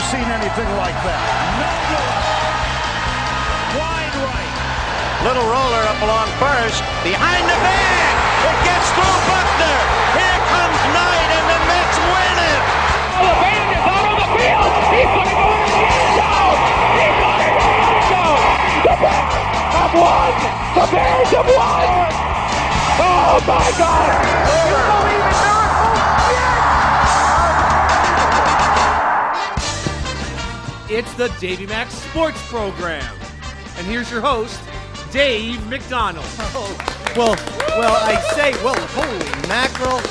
seen anything like that. No good. Wide right. Little roller up along first. Behind the bag. It gets through Buckner. Here comes Knight, and the Mets win it. Oh, the band is out on the field. He's going to go into the end zone. He's going into the end zone. The Bears have won. The Bears have won. Oh, my God. You believe in miracles? Yes. It's the Davey Max Sports Program. And here's your host, Dave McDonald. Well, I say, holy mackerel,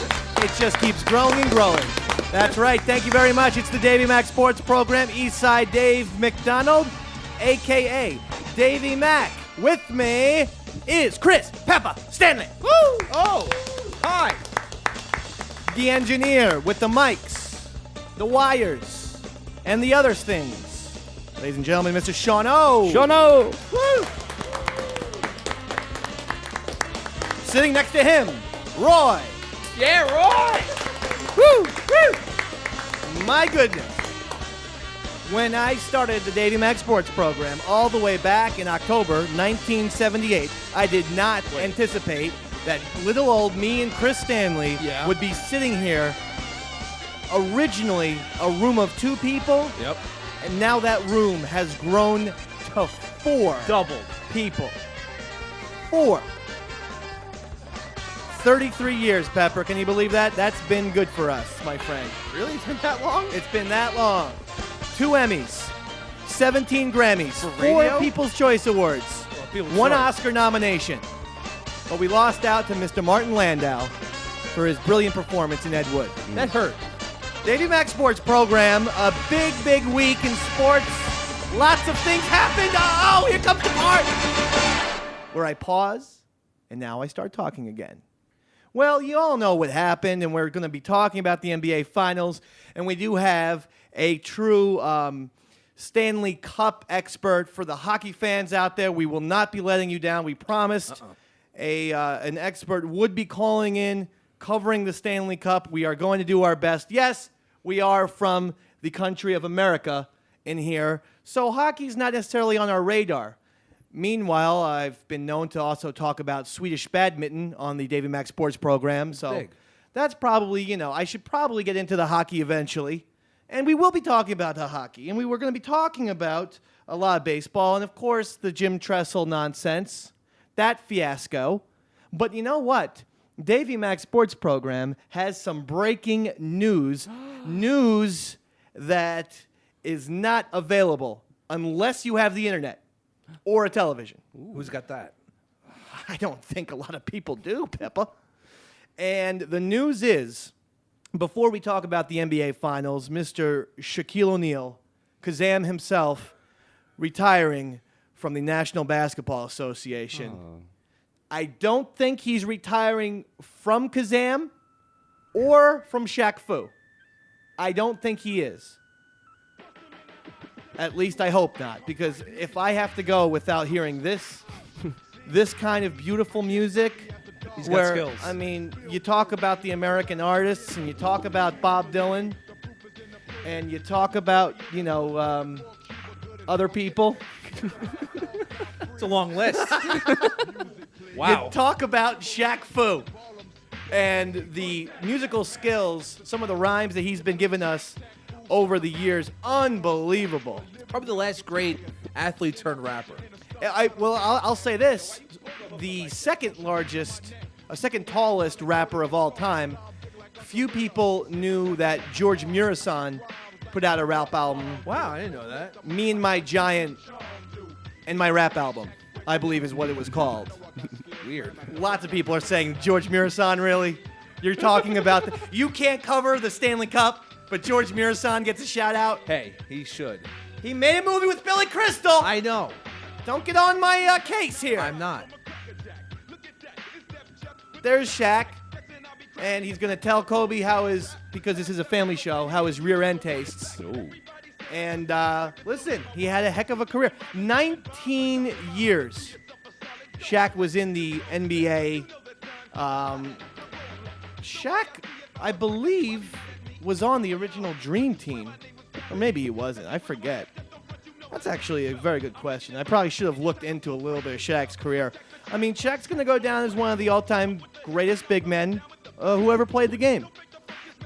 it just keeps growing and growing. That's right. Thank you very much. It's the Davey Max Sports Program. Eastside Dave McDonald, a.k.a. Davey Mac. With me is Chris Peppa Stanley. Woo! Oh, hi. The engineer with the mics, the wires, and the other things. Ladies and gentlemen, Mr. Sean O. Sean O. Woo! Sitting next to him, Roy. Yeah, Roy. Woo! Woo! My goodness. When I started the Davey Max Sports Program all the way back in October 1978, I did not anticipate that little old me and Chris Stanley would be sitting here, originally a room of 2 people. Yep. And now that room has grown to 4. Doubled. People. 4. 33 years, Pepper. Can you believe that? That's been good for us, my friend. Really? It's been that long? It's been that long. 2 Emmys, 17 Grammys, For 4 radio? People's Choice Awards, People's 1 Choice. Oscar nomination. But we lost out to Mr. Martin Landau for his brilliant performance in Ed Wood. That hurt. Davey Max Sports Program, a big, big week in sports. Lots of things happened. Oh, here comes the part where I pause, and now I start talking again. Well, you all know what happened, and we're going to be talking about the NBA Finals, and we do have a true Stanley Cup expert for the hockey fans out there. We will not be letting you down. We promised an expert would be calling in, covering the Stanley Cup. We are going to do our best. Yes, we are from the country of America in here, so hockey's not necessarily on our radar. Meanwhile, I've been known to also talk about Swedish badminton on the Davey Max Sports Program, so Big. that's probably, I should probably get into the hockey eventually. And we will be talking about the hockey, and we were going to be talking about a lot of baseball, and of course, the Jim Tressel nonsense, that fiasco. But you know what? Davey Max Sports Program has some breaking news, news that is not available unless you have the internet or a television. Ooh. Who's got that? I don't think a lot of people do, Peppa. And the news is, before we talk about the NBA Finals, Mr. Shaquille O'Neal, Kazam himself, retiring from the National Basketball Association. I don't think he's retiring from Kazam or from Shaq Fu. I don't think he is. At least I hope not, because if I have to go without hearing this kind of beautiful music, He's got skills. I mean, you talk about the American artists, and you talk about Bob Dylan, and you talk about, other people. It's a long list. Wow. You talk about Shaq Fu and the musical skills, some of the rhymes that he's been giving us over the years, unbelievable. Probably the last great athlete turned rapper. I'll say this. The second tallest rapper of all time, few people knew that George Murasan put out a rap album. Wow, I didn't know that. Me and My Giant and My Rap Album, I believe is what it was called. Weird. Lots of people are saying, George Murasan, really? You're talking about you can't cover the Stanley Cup, but George Murasan gets a shout out. Hey, he should. He made a movie with Billy Crystal. I know. Don't get on my case here. I'm not. There's Shaq, and he's going to tell Kobe because this is a family show, how his rear end tastes. Ooh. And listen, he had a heck of a career. 19 years Shaq was in the NBA. Shaq, I believe, was on the original Dream Team. Or maybe he wasn't. I forget. That's actually a very good question. I probably should have looked into a little bit of Shaq's career. I mean, Shaq's going to go down as one of the all-time greatest big men who ever played the game.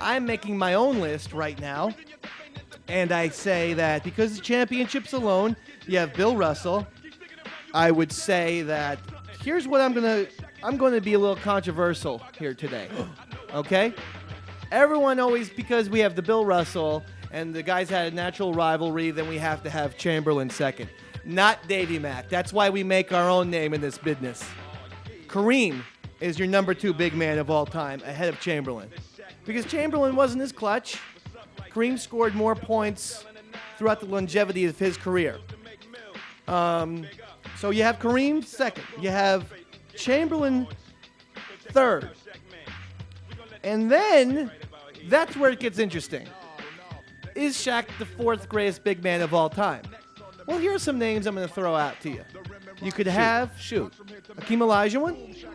I'm making my own list right now, and I say that because of championships alone, you have Bill Russell. I would say that here's what I'm going to be a little controversial here today. Okay? Everyone always, because we have the Bill Russell and the guys had a natural rivalry, then we have to have Chamberlain second. Not Davey Mack. That's why we make our own name in this business. Kareem is your number 2 big man of all time, ahead of Chamberlain. Because Chamberlain wasn't as clutch. Kareem scored more points throughout the longevity of his career. So you have Kareem second. You have Chamberlain third. And then, that's where it gets interesting. Is Shaq the 4th greatest big man of all time? Well, here are some names I'm going to throw out to you. You could have Hakeem Olajuwon.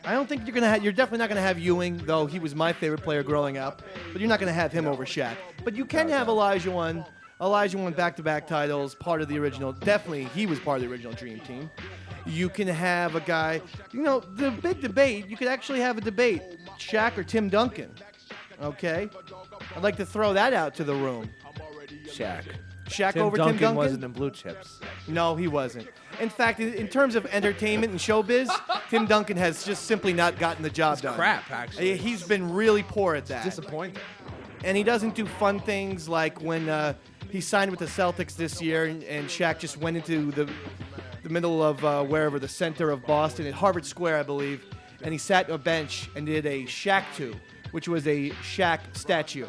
I don't think you're definitely not going to have Ewing, though he was my favorite player growing up. But you're not going to have him over Shaq. But you can have Olajuwon. Olajuwon back-to-back titles, part of the original. Definitely, he was part of the original Dream Team. You can have a guy, the big debate, you could actually have a debate, Shaq or Tim Duncan. Okay? I'd like to throw that out to the room. Shaq. Shaq over Tim Duncan? Wasn't in Blue Chips. No, he wasn't. In fact, in terms of entertainment and showbiz, Tim Duncan has just simply not gotten the job done. Crap, actually. He's been really poor at that. Disappointing. And he doesn't do fun things like when he signed with the Celtics this year and Shaq just went into the middle of wherever, the center of Boston, at Harvard Square, I believe, and he sat on a bench and did a Shaq 2, which was a Shaq statue.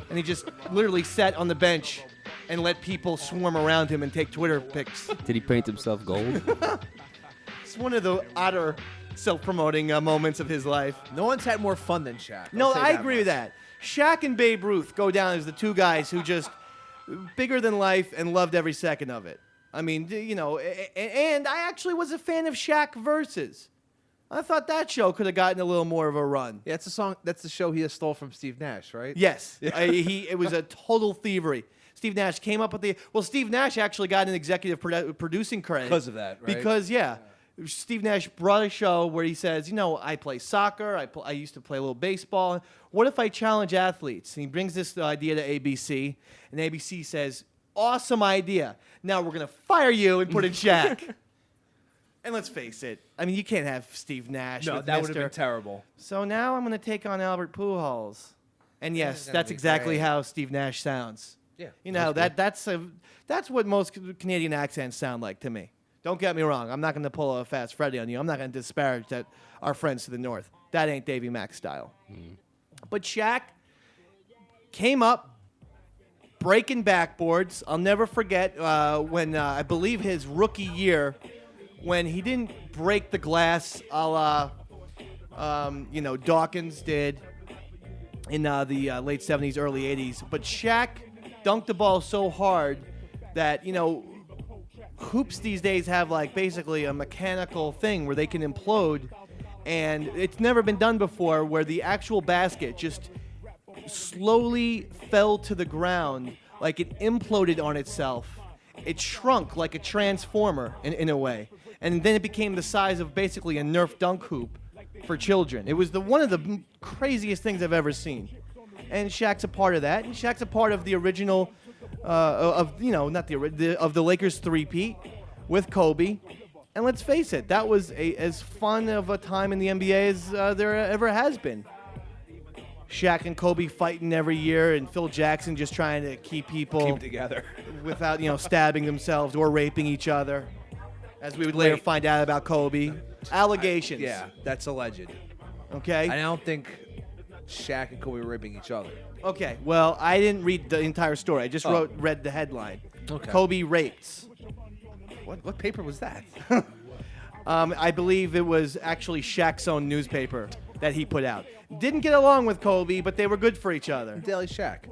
And he just literally sat on the bench and let people swarm around him and take Twitter pics. Did he paint himself gold? It's one of the odder self-promoting moments of his life. No one's had more fun than Shaq. No, I agree with that. Shaq and Babe Ruth go down as the 2 guys who just bigger than life and loved every second of it. I mean, and I actually was a fan of Shaq Versus. I thought that show could have gotten a little more of a run. Yeah, it's a song. That's the show he stole from Steve Nash, right? Yes. It was a total thievery. Steve Nash came up with Steve Nash actually got an executive producing credit. Because of that, right? Because, Steve Nash brought a show where he says, I play soccer. I used to play a little baseball. What if I challenge athletes? And he brings this idea to ABC, and ABC says, awesome idea. Now we're going to fire you and put in Shaq. And let's face it. I mean, you can't have Steve Nash. No, with that would have Mr. been terrible. So now I'm going to take on Albert Pujols. And yes, that's exactly great. how Steve Nash sounds. Yeah. That's what most Canadian accents sound like to me. Don't get me wrong. I'm not going to pull a Fast Freddy on you. I'm not going to disparage our friends to the north. That ain't Davey Mack style. But Shaq came up breaking backboards. I'll never forget when I believe his rookie year, when he didn't break the glass a la Dawkins did in the late 70s, early 80s. But Shaq dunked the ball so hard that, hoops these days have basically a mechanical thing where they can implode, and it's never been done before, where the actual basket just slowly fell to the ground, like it imploded on itself. It shrunk like a transformer in a way, and then it became the size of basically a Nerf dunk hoop for children. It was one of the craziest things I've ever seen, and Shaq's a part of that, and Shaq's a part of the original of the Lakers three-peat with Kobe. And let's face it, that was as fun of a time in the NBA as there ever has been. Shaq and Kobe fighting every year, and Phil Jackson just trying to keep people together without stabbing themselves or raping each other, as we would later find out about Kobe. Allegations. That's alleged. Okay. I don't think Shaq and Kobe were raping each other. Okay, well, I didn't read the entire story. I just read the headline. Okay. Kobe rapes. What paper was that? I believe it was actually Shaq's own newspaper that he put out. Didn't get along with Kobe, but they were good for each other. Daily Shaq.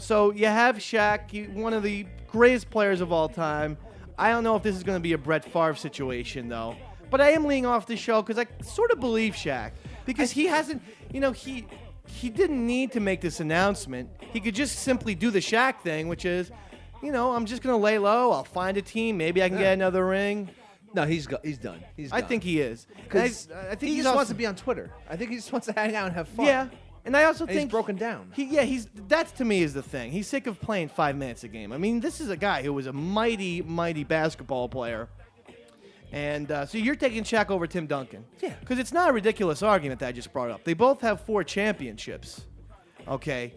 So you have Shaq, one of the greatest players of all time. I don't know if this is going to be a Brett Favre situation, though. But I am leaning off the show because I sort of believe Shaq. Because he hasn't, he didn't need to make this announcement. He could just simply do the Shaq thing, which is, I'm just going to lay low. I'll find a team. Maybe I can get another ring. No, he's done. I think he is. Because I think he just wants to be on Twitter. I think he just wants to hang out and have fun. Yeah. And I also think he's broken down. That to me is the thing. He's sick of playing 5 minutes a game. I mean, this is a guy who was a mighty, mighty basketball player. And so you're taking Shaq over Tim Duncan. Yeah. Because it's not a ridiculous argument that I just brought up. They both have 4 championships. Okay.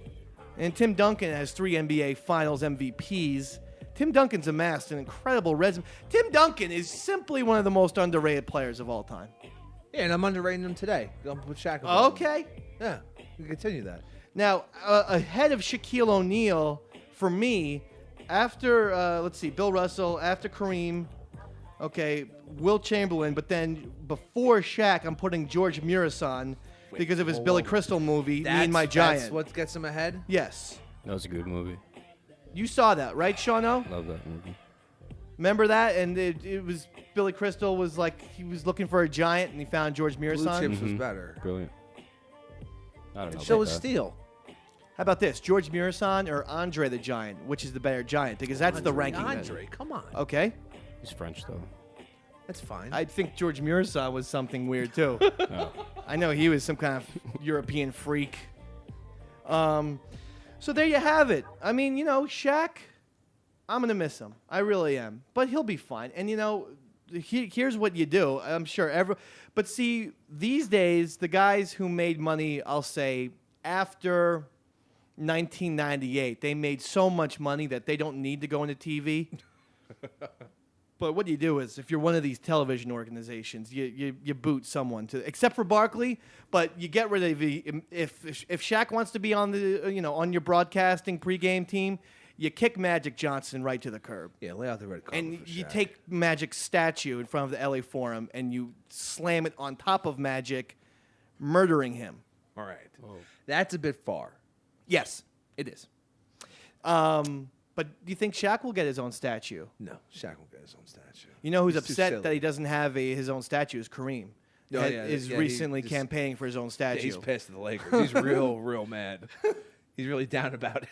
And Tim Duncan has 3 NBA Finals MVPs. Tim Duncan's amassed an incredible resume. Tim Duncan is simply one of the most underrated players of all time. Yeah, and I'm underrating him today. I'm with Shaq. Okay. Yeah, we can continue that. Now, ahead of Shaquille O'Neal, for me, after, Bill Russell, after Kareem, Wilt Chamberlain, but then before Shaq, I'm putting George Murison because of his Billy Crystal movie, Me and My Giant. That's what gets him ahead? Yes. That was a good movie. You saw that, right, Shauno? Love that movie. Remember that? And it was Billy Crystal was like, he was looking for a giant, and he found George Murison. Blue Chips was better. Brilliant. I don't know. So about was that. Steel. How about this? George Murison or Andre the Giant? Which is the better giant? Because that's the ranking. Andre, come on. Okay. He's French, though. That's fine. I think George Murison was something weird, too. No. I know he was some kind of European freak. So there you have it. I mean, Shaq, I'm going to miss him. I really am. But he'll be fine. And, here's what you do. I'm sure but see, these days, the guys who made money, I'll say, after 1998, they made so much money that they don't need to go into TV. But what you do is, if you're one of these television organizations, you boot someone to, except for Barkley, but you get rid of if Shaq wants to be on the on your broadcasting pregame team, you kick Magic Johnson right to the curb. Yeah, lay out the red carpet. And for you Shaq. take Magic's statue in front of the LA Forum and you slam it on top of Magic, murdering him. All right. That's a bit far. Yes, it is. But do you think Shaq will get his own statue? No, Shaq will get his own statue. You know who's He's too upset silly. that he doesn't have his own statue is Kareem. Oh, That yeah, is yeah, recently he just- campaigning for his own Yeah, statue. he's pissed at the Lakers. He's real mad. He's really down about it.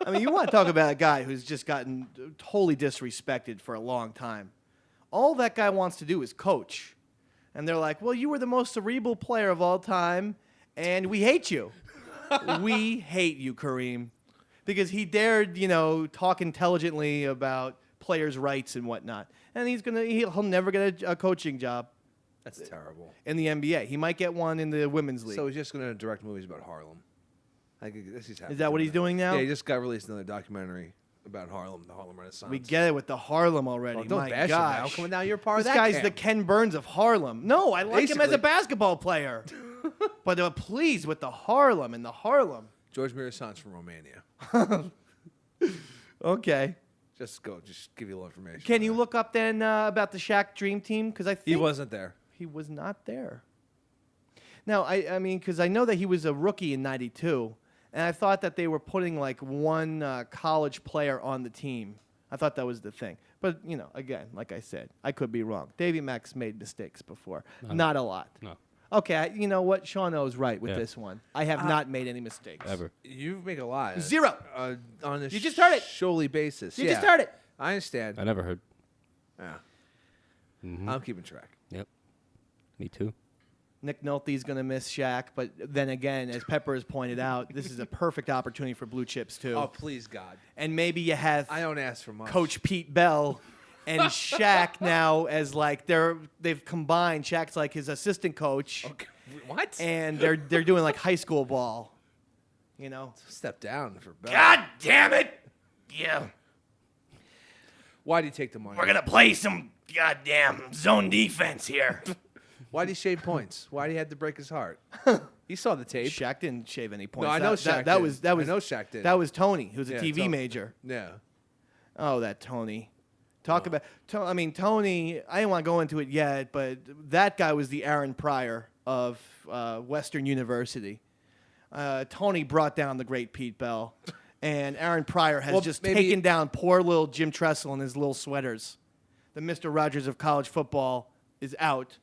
I mean, you want to talk about a guy who's just gotten totally disrespected for a long time. All that guy wants to do is coach. And they're like, well, you were the most cerebral player of all time, and we hate you. We hate you, Kareem. Because he dared, talk intelligently about players' rights and whatnot. And he'll never get a coaching job That's terrible. in the NBA. He might get one in the women's league. So he's just going to direct movies about Harlem. Is that what he's doing now? Yeah, he just got released another documentary about Harlem, the Harlem Renaissance. We get it with the Harlem already. Well, don't My bash him now. gosh. Come on, now you're part of This that guy's camp. the Ken Burns of Harlem. No, I like him as a Basically. basketball player. But please, with the Harlem and the Harlem. George Murason's from Romania. Okay. Just give you a little information. Can you look up then about the Shaq Dream Team? Because I think He wasn't there. he was not there. Now, I mean, because I know that he was a rookie in '92, and I thought that they were putting like one college player on the team. I thought that was the thing. But, again, like I said, I could be wrong. Davey Mack's made mistakes before. Not a lot. No. Okay, you know what? Shauno's right with Yeah. this one. I have not made any mistakes. Ever. You make a lot. 0. On a You just heard it. solely basis. You just heard it. I understand. I never heard. Yeah. Mm-hmm. I'm keeping track. Yep. Me too. Nick Nolte's going to miss Shaq, but then again, as Pepper has pointed out, this is a perfect opportunity for blue chips, too. Oh, please, God. And maybe you have I don't ask for much. Coach Pete Bell and Shaq now as like they've combined. Shaq's like his assistant coach, Okay. What? and they're doing like high school ball. Step down for Bell. God damn it! Yeah, Why did he take the money? we're gonna play some goddamn zone defense here. Why did he shave points? Why did he have to break his heart? He saw the tape. Shaq didn't shave any points. No, I know Shaq That did. was I know Shaq did. That was Tony, who's a Yeah, TV Tony. major. Yeah. Oh, that Tony. Talk about. I mean, Tony. I didn't want to go into it yet, but that guy was the Aaron Pryor of Western University. Tony brought down the great Pete Bell, and Aaron Pryor has Well, just maybe- taken down poor little Jim Tressel in his little sweaters. The Mr. Rogers of college football is out.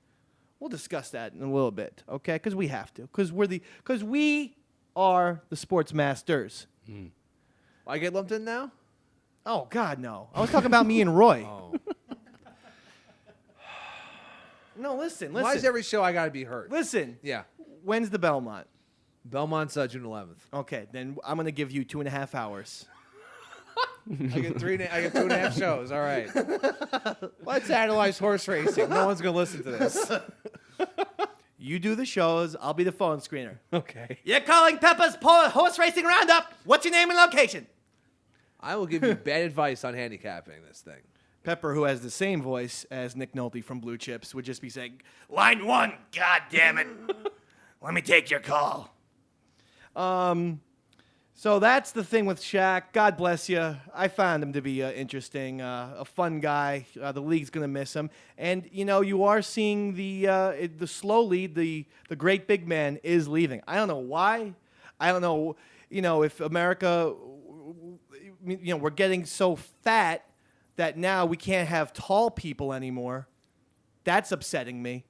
We'll discuss that in a little bit, okay? Because we have to. Because we are the sports masters. I get lumped in now? Oh, God, no. I was talking about me and Roy. Oh. No, listen. Why is every show I got to be hurt? Listen. Yeah. When's the Belmont? Belmont's June 11th. Okay, then I'm going to give you 2.5 hours. I get 2.5 shows. All right. Let's analyze horse racing. No one's going to listen to this. You do the shows. I'll be the phone screener. Okay. You're calling Peppa's Horse Racing Roundup. What's your name and location? I will give you bad advice on handicapping this thing. Pepper, who has the same voice as Nick Nolte from Blue Chips, would just be saying, "Line 1, God damn it. Let me take your call." So that's the thing with Shaq. God bless you. I found him to be interesting, a fun guy. The league's gonna miss him, and you are seeing the slowly the great big man is leaving. I don't know why. I don't know. If America, we're getting so fat that now we can't have tall people anymore. That's upsetting me.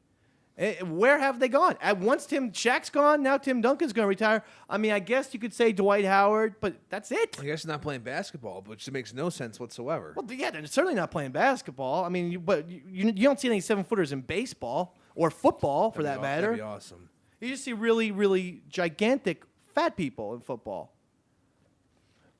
Where have they gone? Once Shaq's gone, now Tim Duncan's going to retire. I mean, I guess you could say Dwight Howard, but that's it. I guess they're not playing basketball, which makes no sense whatsoever. Well, yeah, they're certainly not playing basketball. I mean, but you don't see any 7-footers in baseball or football, for that matter. That'd be awesome. You just see really, really gigantic fat people in football,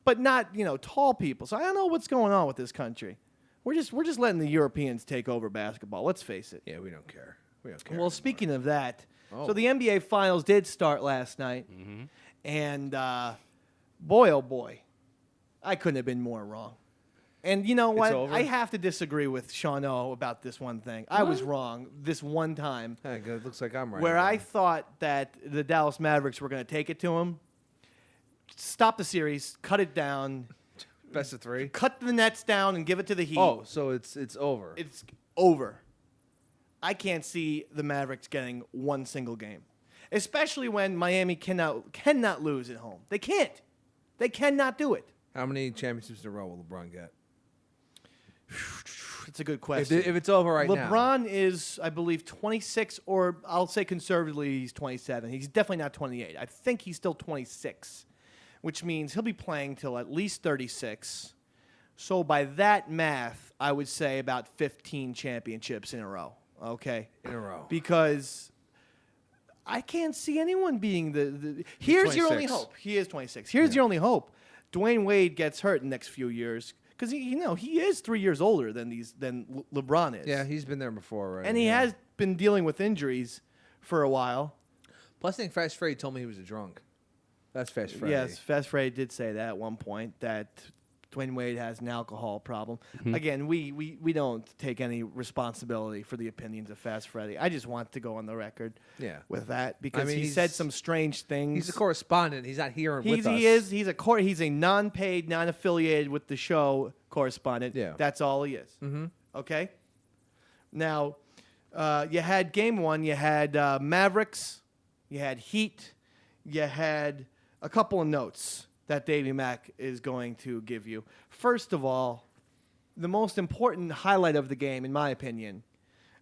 but not tall people. So I don't know what's going on with this country. We're just letting the Europeans take over basketball. Let's face it. Yeah, we don't care. We don't care. Well, speaking of that, Oh. so the NBA Finals did start last night, and boy, oh boy, I couldn't have been more wrong. And you know what? over? I have to disagree with Sean O about this one thing. I was wrong this one time Hey, good. Looks like I'm right. where I thought that the Dallas Mavericks were going to take it to him, stop the series, cut it down, Best of 3. cut the Nets down, and give it to the Heat. Oh, so it's over. It's over. I can't see the Mavericks getting one single game, especially when Miami cannot lose at home. They can't. They cannot do it. How many championships in a row will LeBron get? It's a good question. If it's over right now. LeBron is, I believe, 26, or I'll say conservatively he's 27. He's definitely not 28. I think he's still 26, which means he'll be playing till at least 36. So by that math, I would say about 15 championships in a row. Okay? In a row. Because I can't see anyone being the Here's your only 26. hope. He is 26. Here's your only hope. Dwayne Wade gets hurt in the next few years because he is 3 years older than LeBron is. Yeah, he's been there before, right? And he has been dealing with injuries for a while. Plus, I think Fast Freddy told me he was a drunk. That's Fast Freddy. Yes, Fast Freddy did say that at one point, that Dwayne Wade has an alcohol problem. Again, we don't take any responsibility for the opinions of Fast Freddy. I just want to go on the record with that because he said some strange things. He's a correspondent. He's not here with us. He's a non-paid, non-affiliated with the show correspondent. Yeah. That's all he is. Okay? Now, you had game one. You had Mavericks. You had Heat. You had a couple of notes that Davey Mack is going to give you. First of all, the most important highlight of the game, in my opinion,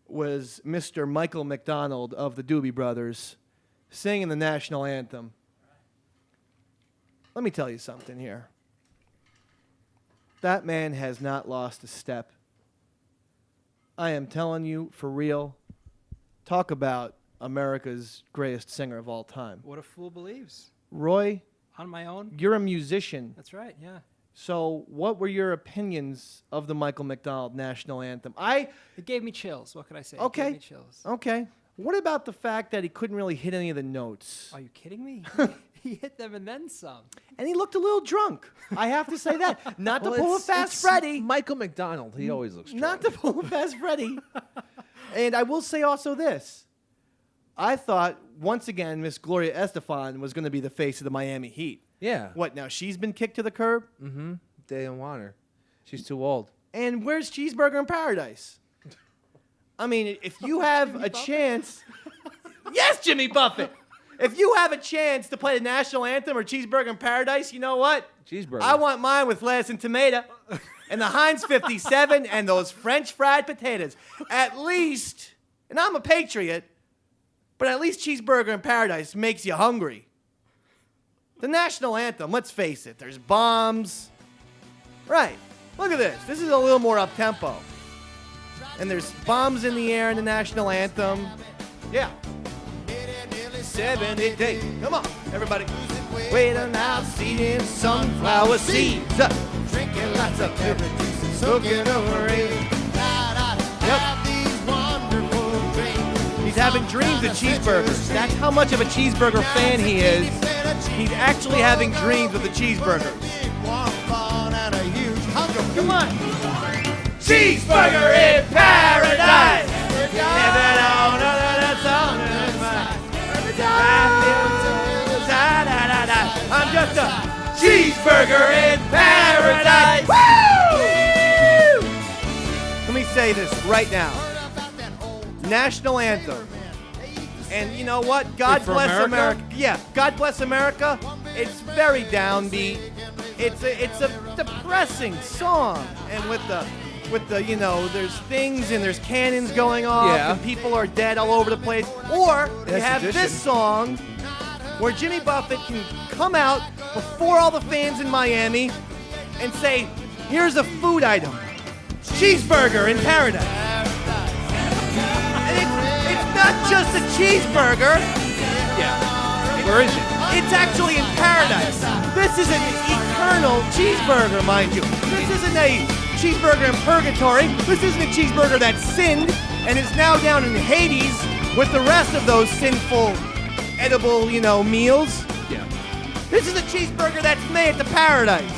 was Mr. Michael McDonald of the Doobie Brothers singing the national anthem. Let me tell you something here. That man has not lost a step. I am telling you, for real, talk about America's greatest singer of all time. What a fool believes. Roy, On my own. you're a musician. That's right, yeah. So what were your opinions of the Michael McDonald national anthem? It gave me chills. What could I say? It Okay. gave me chills. Okay. What about the fact that he couldn't really hit any of the notes? Are you kidding me? He hit them and then some. And he looked a little drunk. I have to say that. Not to Well, pull a it's Fast Freddy. Michael McDonald. He always looks drunk. Not to pull a Fast Freddy. And I will say also this. I thought, once again, Miss Gloria Estefan was going to be the face of the Miami Heat. Yeah. What, now she's been kicked to the curb? Mm-hmm. They don't want her. She's too old. And where's Cheeseburger in Paradise? I mean, if you have a chance... Yes, Jimmy Buffett! If you have a chance to play the national anthem or Cheeseburger in Paradise, you know what? Cheeseburger. I want mine with lettuce and tomato and the Heinz 57 and those French fried potatoes. At least, and I'm a patriot, but at least Cheeseburger in Paradise makes you hungry. The national anthem, let's face it, there's bombs. Right. Look at this. This is a little more up-tempo. And there's bombs in the air in the national anthem. Yeah. 70 days. Come on, everybody. Wait on out, seeding sunflower seeds. Drinking lots of beverages, soaking over rain. Yep. He's having dreams of cheeseburgers. That's how much of a cheeseburger fan he is. He's actually having dreams of the cheeseburgers. Come on. Cheeseburger in paradise. Living on another song in my I'm just a cheeseburger in paradise. Woo! Let me say this right now. National anthem. And you know what? God bless America. Yeah, God bless America. It's very downbeat. It's a depressing song. And with the there's things and there's cannons going off and people are dead all over the place. Or you have this song where Jimmy Buffett can come out before all the fans in Miami and say, here's a food item. Cheeseburger in paradise. And it's not just a cheeseburger. Yeah. Where is it? It's actually in paradise. This is an eternal cheeseburger, mind you. This isn't a cheeseburger in purgatory. This isn't a cheeseburger that sinned and is now down in Hades with the rest of those sinful, edible, meals. Yeah. This is a cheeseburger that's made to paradise.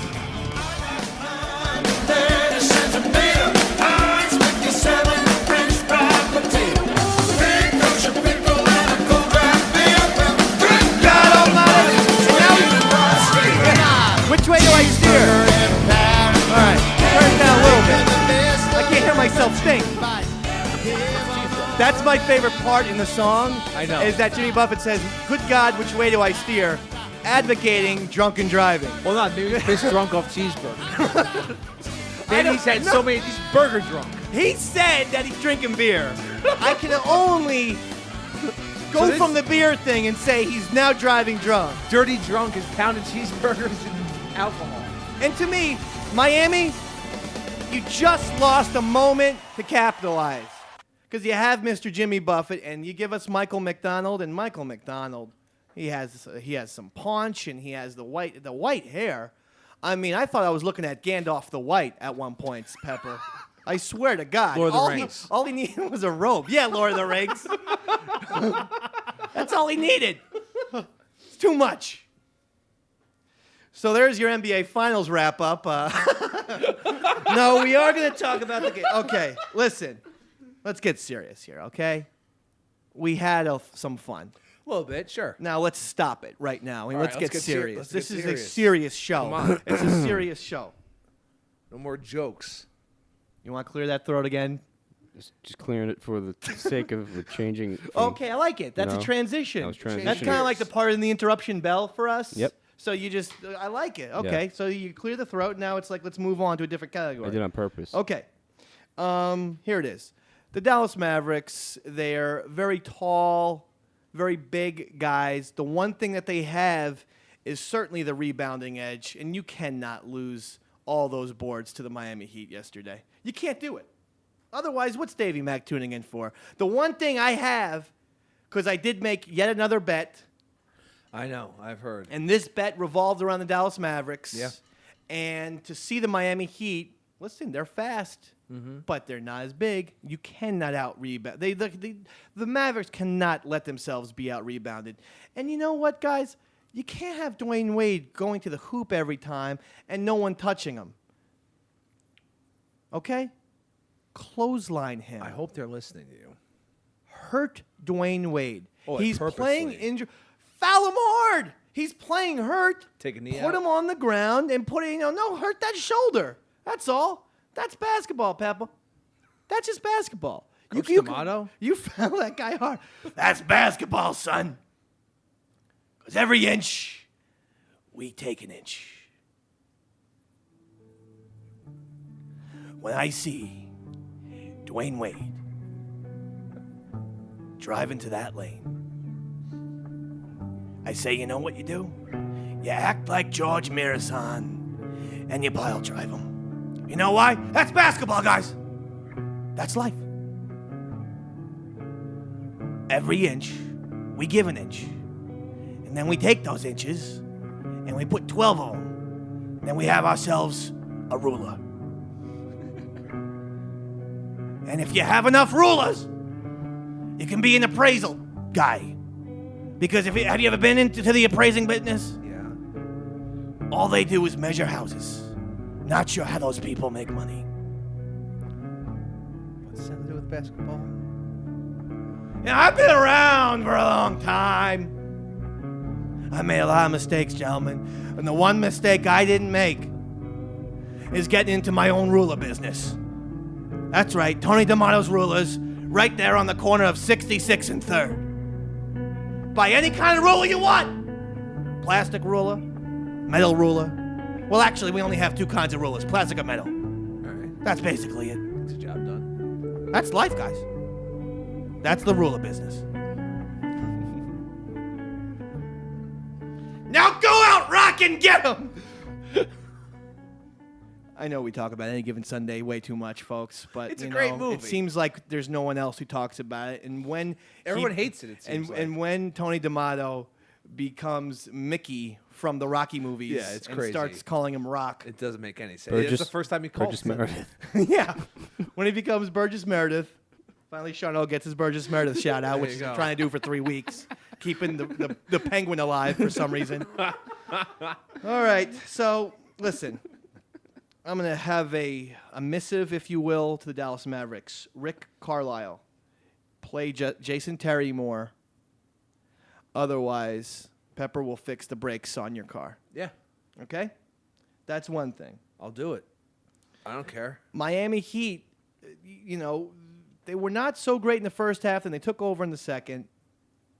Which way do I steer? All right, turn it down a little bit. I can't hear myself think. That's my favorite part in the song. I know. Is that Jimmy Buffett says, "Good God, which way do I steer?" Advocating drunken driving. Well, not maybe he's pissed drunk off cheeseburger. Maybe he's had so many. He's burger drunk. He said that he's drinking beer. I can only go from the beer thing and say he's now driving drunk. Dirty drunk is pounded cheeseburgers and alcohol. And to me, Miami, you just lost a moment to capitalize. Because you have Mr. Jimmy Buffett, and you give us Michael McDonald, and Michael McDonald, he has some paunch, and he has the white hair. I mean, I thought I was looking at Gandalf the White at one point, Pepper. I swear to God. Lord of the Rings. All he needed was a robe. Yeah, Lord of the Rings. That's all he needed. It's too much. So there's your NBA Finals wrap-up. No, we are going to talk about the game. Okay, listen. Let's get serious here, okay? We had some fun. A little bit, sure. Now let's stop it right now. And let's get serious. This is a serious. serious show. Come on. It's a serious show. No more jokes. You want to clear that throat again? Just clearing it for the sake of the changing. Okay, I like it. That's a transition. That was transition. That's kind of like the part in the interruption bell for us. Yep. So you just, I like it. Okay, so you clear the throat. Now it's like, let's move on to a different category. I did on purpose. Okay. Here it is. The Dallas Mavericks, they're very tall, very big guys. The one thing that they have is certainly the rebounding edge, and you cannot lose all those boards to the Miami Heat yesterday. You can't do it. Otherwise, what's Davey Mack tuning in for? The one thing I have, because I did make yet another bet. I know, I've heard. And this bet revolved around the Dallas Mavericks. Yeah. And to see the Miami Heat, listen, they're fast, but they're not as big. You cannot out-rebound. The Mavericks cannot let themselves be out-rebounded. And you know what, guys? You can't have Dwayne Wade going to the hoop every time and no one touching him. Okay? Clothesline him. I hope they're listening to you. Hurt Dwayne Wade. Oh, He's purposely. playing injured. Foul him hard. He's playing hurt. Take a knee Put out. him on the ground and put it, hurt that shoulder. That's all. That's basketball, Peppa. That's just basketball. Coach D'Amato? You foul that guy hard. That's basketball, son. Because every inch, we take an inch. When I see Dwayne Wade drive into that lane, I say, you know what you do? you act like George Mirasan, and you pile drive them. You know why? That's basketball, guys. That's life. Every inch, we give an inch. And then we take those inches, and we put 12 of them. Then we have ourselves a ruler. And if you have enough rulers, you can be an appraisal guy. Because have you ever been into the appraising business? Yeah. All they do is measure houses. Not sure how those people make money. What's that to do with basketball? Yeah, I've been around for a long time. I made a lot of mistakes, gentlemen. And the one mistake I didn't make is getting into my own ruler business. That's right, Tony D'Amato's rulers, right there on the corner of 66 and 3rd. Buy any kind of ruler you want. Plastic ruler, metal ruler. Well, actually, we only have 2 kinds of rulers, plastic or metal. All right. That's basically it. Gets the job done. That's life, guys. That's the ruler business. Now go out, rock, and get them! I know we talk about Any Given Sunday way too much, folks, but It's a great movie. It seems like there's no one else who talks about it. And when Everyone hates it seems like. and when Tony D'Amato becomes Mickey from the Rocky movies, Yeah, it's and crazy. starts calling him Rock. It doesn't make any sense. Burgess- It's the first time he called Burgess him. Meredith. Yeah, when he becomes Burgess Meredith. Finally, Charnel gets his Burgess Meredith shout out, which you he's go. been trying to do for 3 weeks, keeping the penguin alive for some reason. All right, so listen, I'm going to have a missive, if you will, to the Dallas Mavericks. Rick Carlisle, play Jason Terry more. Otherwise, Pepper will fix the brakes on your car. Yeah, Okay? That's one thing. I'll do it. I don't care. Miami Heat, they were not so great in the first half, and they took over in the second.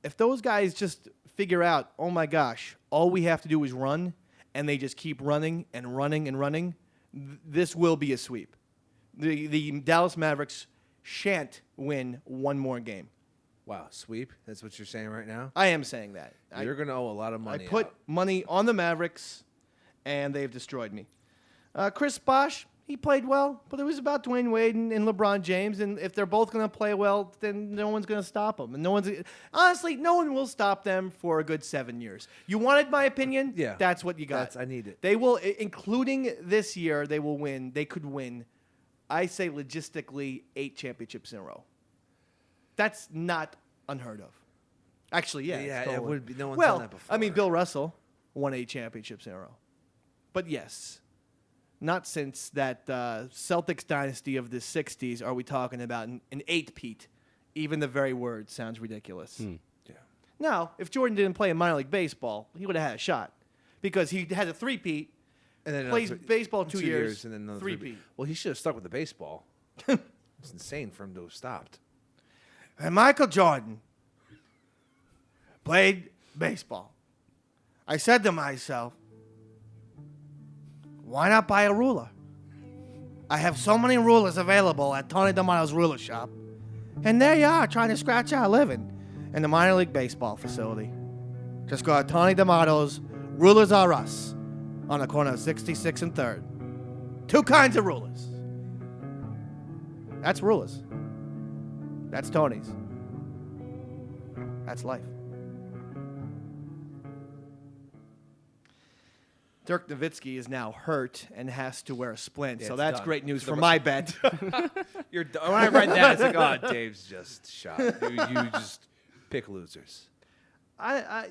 If those guys just figure out, oh my gosh, all we have to do is run, and they just keep running and running and running, this will be a sweep. The Dallas Mavericks shan't win one more game. Wow, sweep? That's what you're saying right now? I am saying that. You're going to owe a lot of I money put out. money on the Mavericks, and they've destroyed me. Chris Bosh, he played well, but it was about Dwayne Wade and LeBron James, and if they're both going to play well, then no one's going to stop them. And honestly, no one will stop them for a good 7 years. You wanted my opinion? Yeah. That's what you got. I need it. They will, including this year, they will win. They could win, I say logistically, 8 championships in a row. That's not unheard of. Actually, yeah. Yeah, it's it totally- would be. No one's well, done that before. I mean, Bill Russell won 8 championships in a row. But yes, not since that Celtics dynasty of the 60s are we talking about an 8-peat. Even the very word sounds ridiculous. Yeah. Now, if Jordan didn't play in minor league baseball, he would have had a shot. Because he had a 3-peat, And then plays baseball 2 years, and then another 3-peat. Well, he should have stuck with the baseball. It's insane for him to have stopped. And Michael Jordan played baseball. I said to myself, why not buy a ruler? I have so many rulers available at Tony D'Amato's ruler shop. And there you are, trying to scratch out a living in the minor league baseball facility. Just go to Tony D'Amato's Rulers Are Us on the corner of 66 and 3rd. 2 kinds of rulers. That's rulers. That's Tony's. That's life. Dirk Nowitzki is now hurt and has to wear a splint, Yeah, so it's that's done. great news The for re- my bet. When I read that, it's like, oh, Dave's just shot. You just pick losers.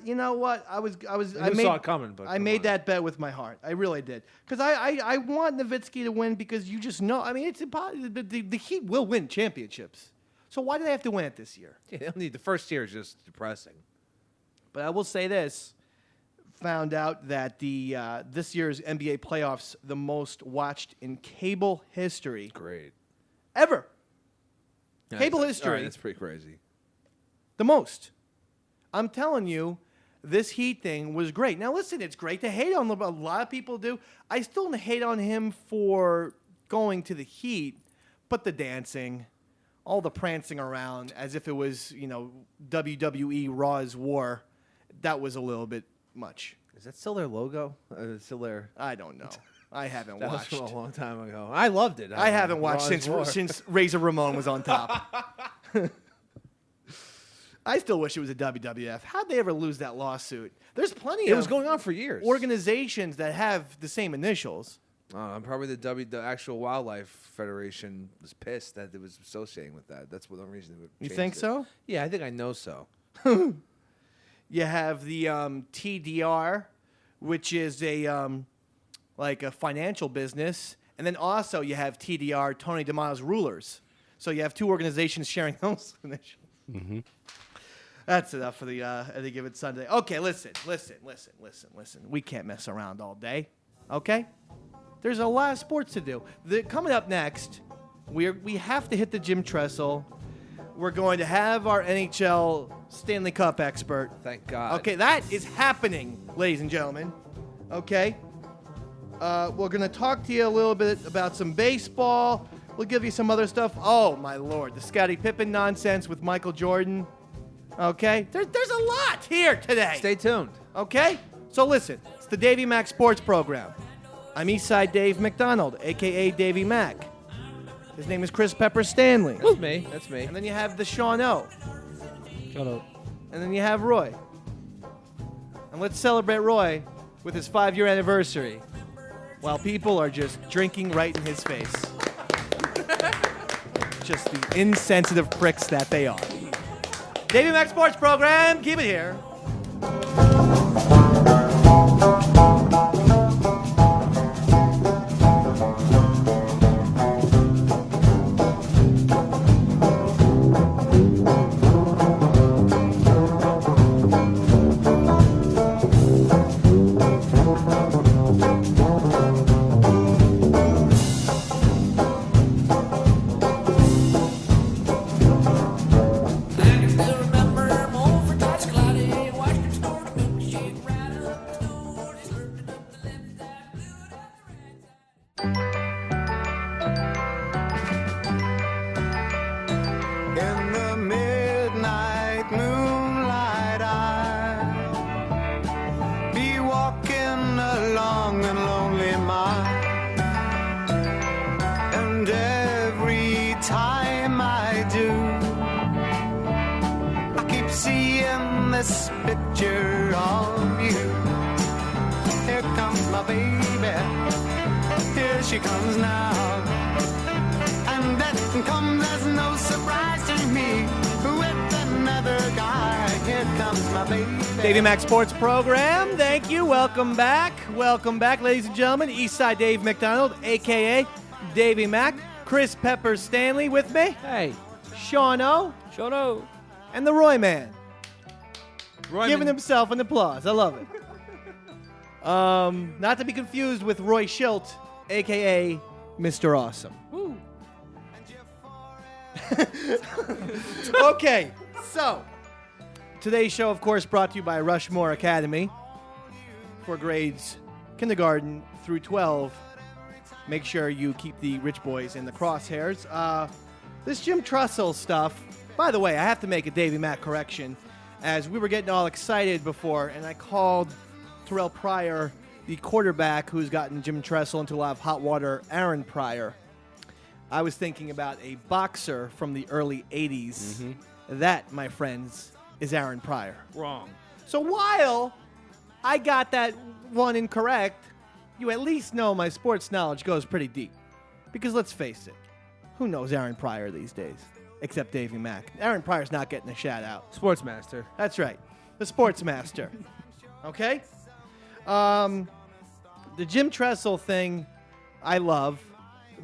You know what? I saw it coming, but I come made on. that bet with my heart. I really did, because I want Nowitzki to win because you just know. I mean, it's impossible. The Heat will win championships, so why do they have to win it this year? Yeah, they don't need the first year is just depressing. But I will say this: found out that the this year's NBA playoffs the most watched in cable history Great. ever. Yeah, Cable that's- history. All right, that's pretty crazy. The most. I'm telling you, this Heat thing was great. Now, listen, it's great to hate on LeBron. A lot of people do. I still hate on him for going to the Heat, but the dancing, all the prancing around as if it was, WWE Raw's War, that was a little bit much. Is that still their logo? Still their... I don't know. I haven't That was watched. from a long time ago. I loved it. I haven't watched since Razor Ramon was on top. I still wish it was a WWF. How'd they ever lose that lawsuit? There's plenty It of was going on for years. organizations that have the same initials. Probably the actual Wildlife Federation was pissed that it was associating with that. That's the reason. You think so? Yeah, I think I know so. You have the TDR, which is a like a financial business, and then also you have TDR, Tony DeMaio's Rulers. So you have two organizations sharing those initials. Mm-hmm. That's enough for the Any Given Sunday. Okay, listen. We can't mess around all day. Okay? There's a lot of sports to do. Coming up next, we have to hit the Jim Tressel. We're going to have our NHL Stanley Cup expert. Thank God. Okay, that is happening, ladies and gentlemen. Okay? We're going to talk to you a little bit about some baseball. We'll give you some other stuff. Oh, my Lord. The Scottie Pippen nonsense with Michael Jordan. Okay? There's a lot here today. Stay tuned. Okay? So listen, it's the Davey Mack Sports Program. I'm Eastside Dave McDonald, a.k.a. Davey Mack. His name is Chris Pepper Stanley. That's me. That's me. And then you have the Sean O. Shut up. And then you have Roy. And let's celebrate Roy with his 5-year anniversary while people are just drinking right in his face. Just the insensitive pricks that they are. Davey Mack Sports Program, keep it here. In the midnight moonlight, I be walking along a lonely mile, and every time I do, I keep seeing this picture of you. Here comes my baby, here she comes now. And that comes as no surprise to me. With another guy, here comes my baby. Davey Mack Sports Program. Thank you. Welcome back. Welcome back, ladies and gentlemen. Eastside Dave McDonald, a.k.a. Davey Mack. Chris Pepper Stanley with me. Hey. Sean O. Shut up. And the Roy Man. Roy Giving himself an applause. I love it. Not to be confused with Roy Schilt, a.k.a. Mr. Awesome. Woo. Okay, so today's show, of course, brought to you by Rushmore Academy for grades kindergarten through 12. Make sure you keep the rich boys in the crosshairs. This Jim Tressel stuff, by the way, I have to make a Davey Mack correction, as we were getting all excited before, and I called Terrell Pryor, the quarterback who's gotten Jim Tressel into a lot of hot water, Aaron Pryor. I was thinking about a boxer from the early 80s. Mm-hmm. That, my friends, is Aaron Pryor. Wrong. So while I got that one incorrect, you at least know my sports knowledge goes pretty deep. Because let's face it, who knows Aaron Pryor these days? Except Davey Mack. Aaron Pryor's not getting a shout out. Sportsmaster. That's right. The sports master. Okay? The Jim Tressel thing, I love.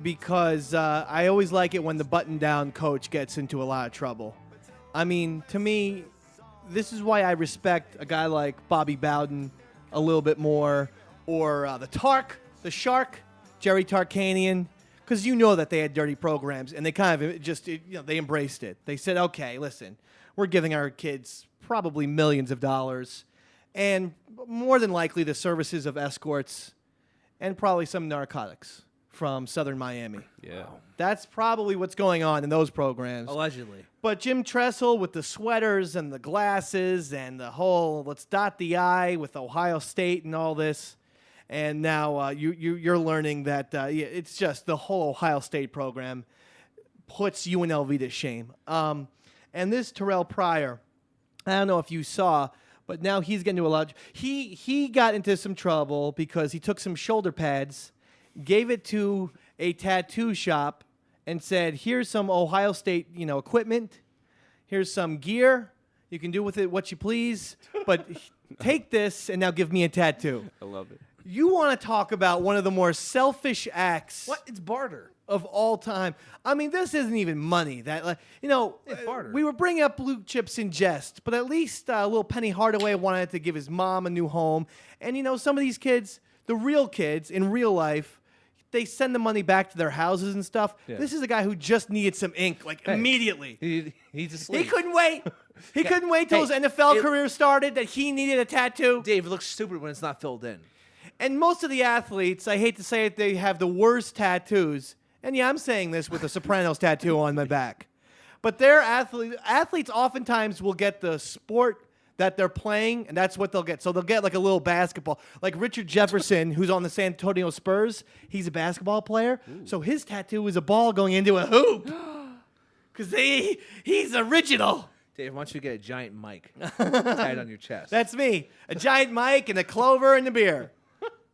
Because I always like it when the button-down coach gets into a lot of trouble. I mean, to me, this is why I respect a guy like Bobby Bowden a little bit more, or the Shark, Jerry Tarkanian, because you know that they had dirty programs, and they kind of they embraced it. They said, okay, listen, we're giving our kids probably millions of dollars, and more than likely the services of escorts, and probably some narcotics. from Southern Miami. Yeah. That's probably what's going on in those programs. Allegedly. But Jim Tressel with the sweaters and the glasses and the whole let's dot the I with Ohio State and all this. And now you're learning that it's just the whole Ohio State program puts UNLV to shame. And this Terrell Pryor, I don't know if you saw, but now he's getting into a lot. He got into some trouble because he took some shoulder pads, gave it to a tattoo shop, and said, "Here's some Ohio State, equipment. Here's some gear. You can do with it what you please, but take this and now give me a tattoo." I love it. You want to talk about one of the more selfish acts What? It's barter. of all time. I mean, this isn't even money. It's barter. We were bringing up blue chips in jest, but at least little Penny Hardaway wanted to give his mom a new home. And, some of these kids, the real kids in real life, they send the money back to their houses and stuff. Yeah. This is a guy who just needed some ink, immediately. He's asleep. He couldn't wait. He couldn't wait till his NFL career started that he needed a tattoo. Dave, it looks stupid when it's not filled in. And most of the athletes, I hate to say it, they have the worst tattoos. And yeah, I'm saying this with a Sopranos tattoo on my back. But their athletes oftentimes will get the sport that they're playing, and that's what they'll get. So they'll get like a little basketball. Like Richard Jefferson, who's on the San Antonio Spurs, he's a basketball player. Ooh. So his tattoo is a ball going into a hoop. Because he's original. Dave, why don't you get a giant mic tied on your chest? That's me. A giant mic and a clover and a beer.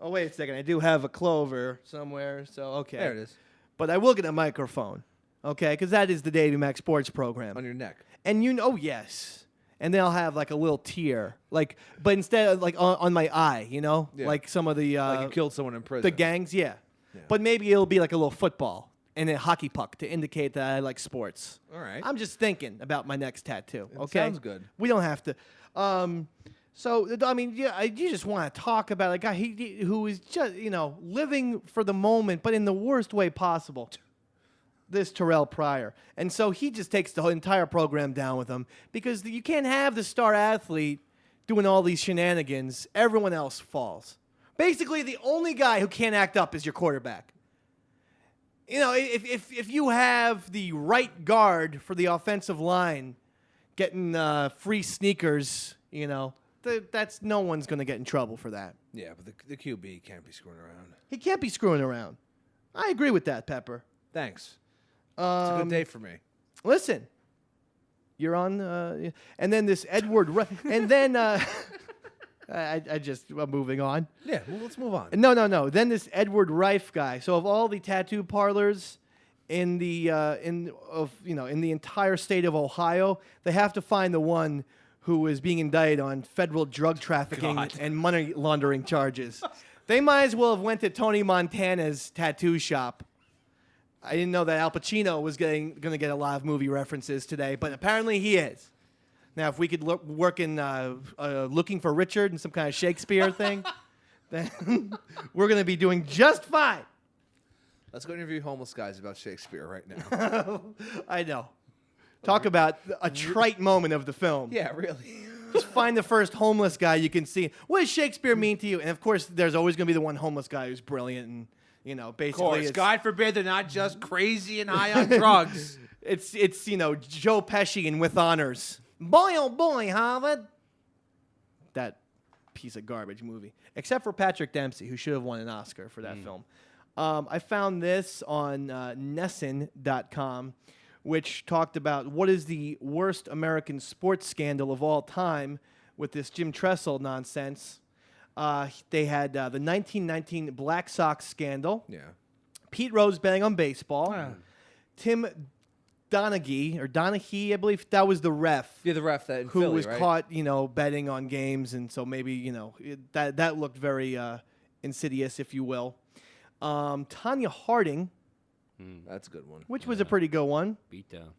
Oh, wait a second. I do have a clover somewhere, so okay. There it is. But I will get a microphone, okay? Because that is the Davey Mac Sports program. On your neck. And yes. And then I'll have like a little tear, but instead of like on my eye, Yeah. like some of the like you killed someone in prison. the gangs, yeah. But maybe it'll be like a little football and a hockey puck to indicate that I like sports. All right. I'm just thinking about my next tattoo. Okay, sounds good. We don't have to. So I mean, you just want to talk about a guy who is just living for the moment, but in the worst way possible. This Terrell Pryor. And so he just takes the whole entire program down with him because you can't have the star athlete doing all these shenanigans. Everyone else falls. Basically, the only guy who can't act up is your quarterback. If you have the right guard for the offensive line getting free sneakers, that's no one's going to get in trouble for that. Yeah, but the QB can't be screwing around. He can't be screwing around. I agree with that, Pepper. Thanks. It's a good day for me. Listen, you're on, and then this Edward, and then I'm moving on. Yeah, well, let's move on. No. Then this Edward Reif guy. So of all the tattoo parlors in the entire state of Ohio, they have to find the one who is being indicted on federal drug trafficking and money laundering charges. They might as well have went to Tony Montana's tattoo shop. I didn't know that Al Pacino was going to get a lot of movie references today, but apparently he is. Now, if we could work in Looking for Richard and some kind of Shakespeare thing, then we're going to be doing just fine. Let's go interview homeless guys about Shakespeare right now. I know. Talk about a trite moment of the film. Yeah, really. Just find the first homeless guy you can see. What does Shakespeare mean to you? And, of course, there's always going to be the one homeless guy who's brilliant and basically, of course, God forbid they're not just crazy and high on drugs. It's Joe Pesci in With Honors. Boy, oh boy, Harvard. That piece of garbage movie. Except for Patrick Dempsey, who should have won an Oscar for that film. I found this on Nessun.com, which talked about what is the worst American sports scandal of all time with this Jim Tressel nonsense. They had the 1919 Black Sox scandal. Yeah. Pete Rose betting on baseball. Tim Donaghy, I believe that was the ref. Yeah, the ref that in who Philly, was right? caught, betting on games, and so maybe that looked very insidious, if you will. Tanya Harding, that's a good one. which was a pretty good one. Beat down.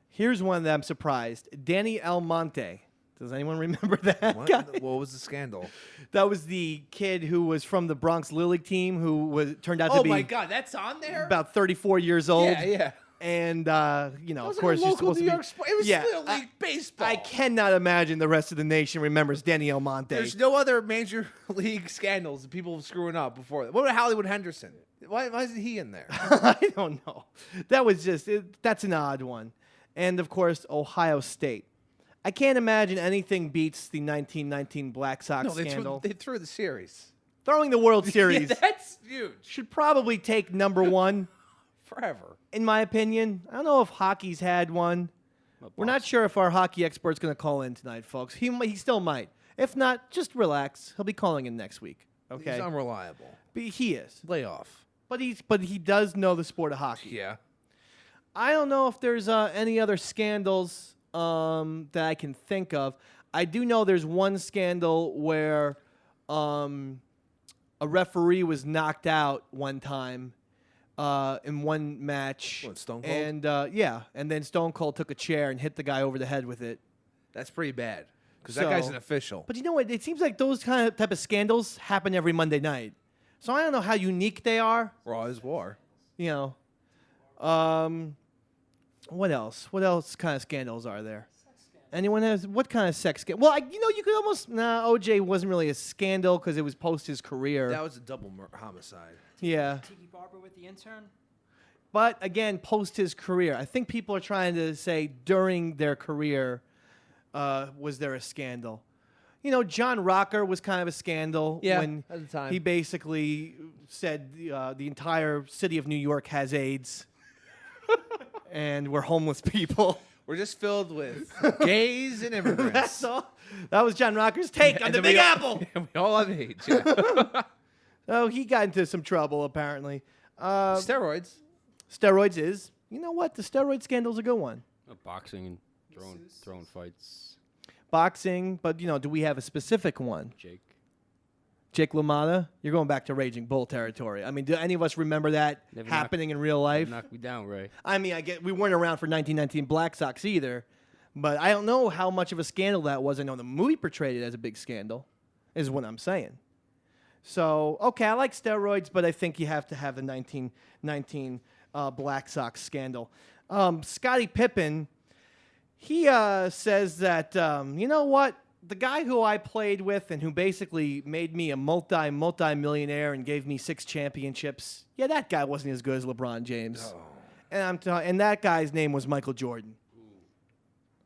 Here's one that I'm surprised. Danny Almonte. Does anyone remember that guy? What was the scandal? That was the kid who was from the Bronx Little League team who turned out to be Oh my God, that's on there? about 34 years old. Yeah. And of was course, like a you're local supposed New to York be. sport. It was Little League baseball. I cannot imagine the rest of the nation remembers Danny Almonte. There's no other major league scandals that people screwing up before. What about Hollywood Henderson? Why isn't he in there? I don't know. That was that's an odd one. And of course, Ohio State. I can't imagine anything beats the 1919 Black Sox scandal. They threw the series. Throwing the World Series That's huge. should probably take number one, Forever. in my opinion. I don't know if hockey's had one. We're not sure if our hockey expert's going to call in tonight, folks. He still might. If not, just relax. He'll be calling in next week. Okay. He's unreliable. But he is. Lay off. But he does know the sport of hockey. Yeah. I don't know if there's any other scandals that I can think of. I do know there's one scandal where a referee was knocked out one time in one match. What, Stone Cold? And and then Stone Cold took a chair and hit the guy over the head with it. That's pretty bad. Because that guy's an official. But you know what? It seems like those type of scandals happen every Monday night. So I don't know how unique they are. Raw is war. You know. What else? What else kind of scandals are there? Anyone has what kind of sex scandal? Well, you could almost OJ wasn't really a scandal because it was post his career. That was a double homicide. Yeah. Tiki Barber with the intern. But again, post his career, I think people are trying to say during their career, was there a scandal? You know, John Rocker was kind of a scandal when at the time. he basically said the entire city of New York has AIDS. And we're homeless people. We're just filled with gays and immigrants. That's all. That was John Rocker's take on the Big Apple. And we all have AIDS. Yeah. Oh, he got into some trouble apparently. Steroids. Steroids is. You know what? The steroid scandal's a good one. Boxing and throwing fights. Boxing, but do we have a specific one? Jake LaMotta? You're going back to Raging Bull territory. I mean, do any of us remember that happening in real life? Knock me down, Ray. I mean, we weren't around for 1919 Black Sox either, but I don't know how much of a scandal that was. I know the movie portrayed it as a big scandal, is what I'm saying. So, okay, I like steroids, but I think you have to have the 1919 Black Sox scandal. Scottie Pippen, he says that, you know what? The guy who I played with and who basically made me a multi-millionaire and gave me 6 championships, that guy wasn't as good as LeBron James. Oh. And that guy's name was Michael Jordan.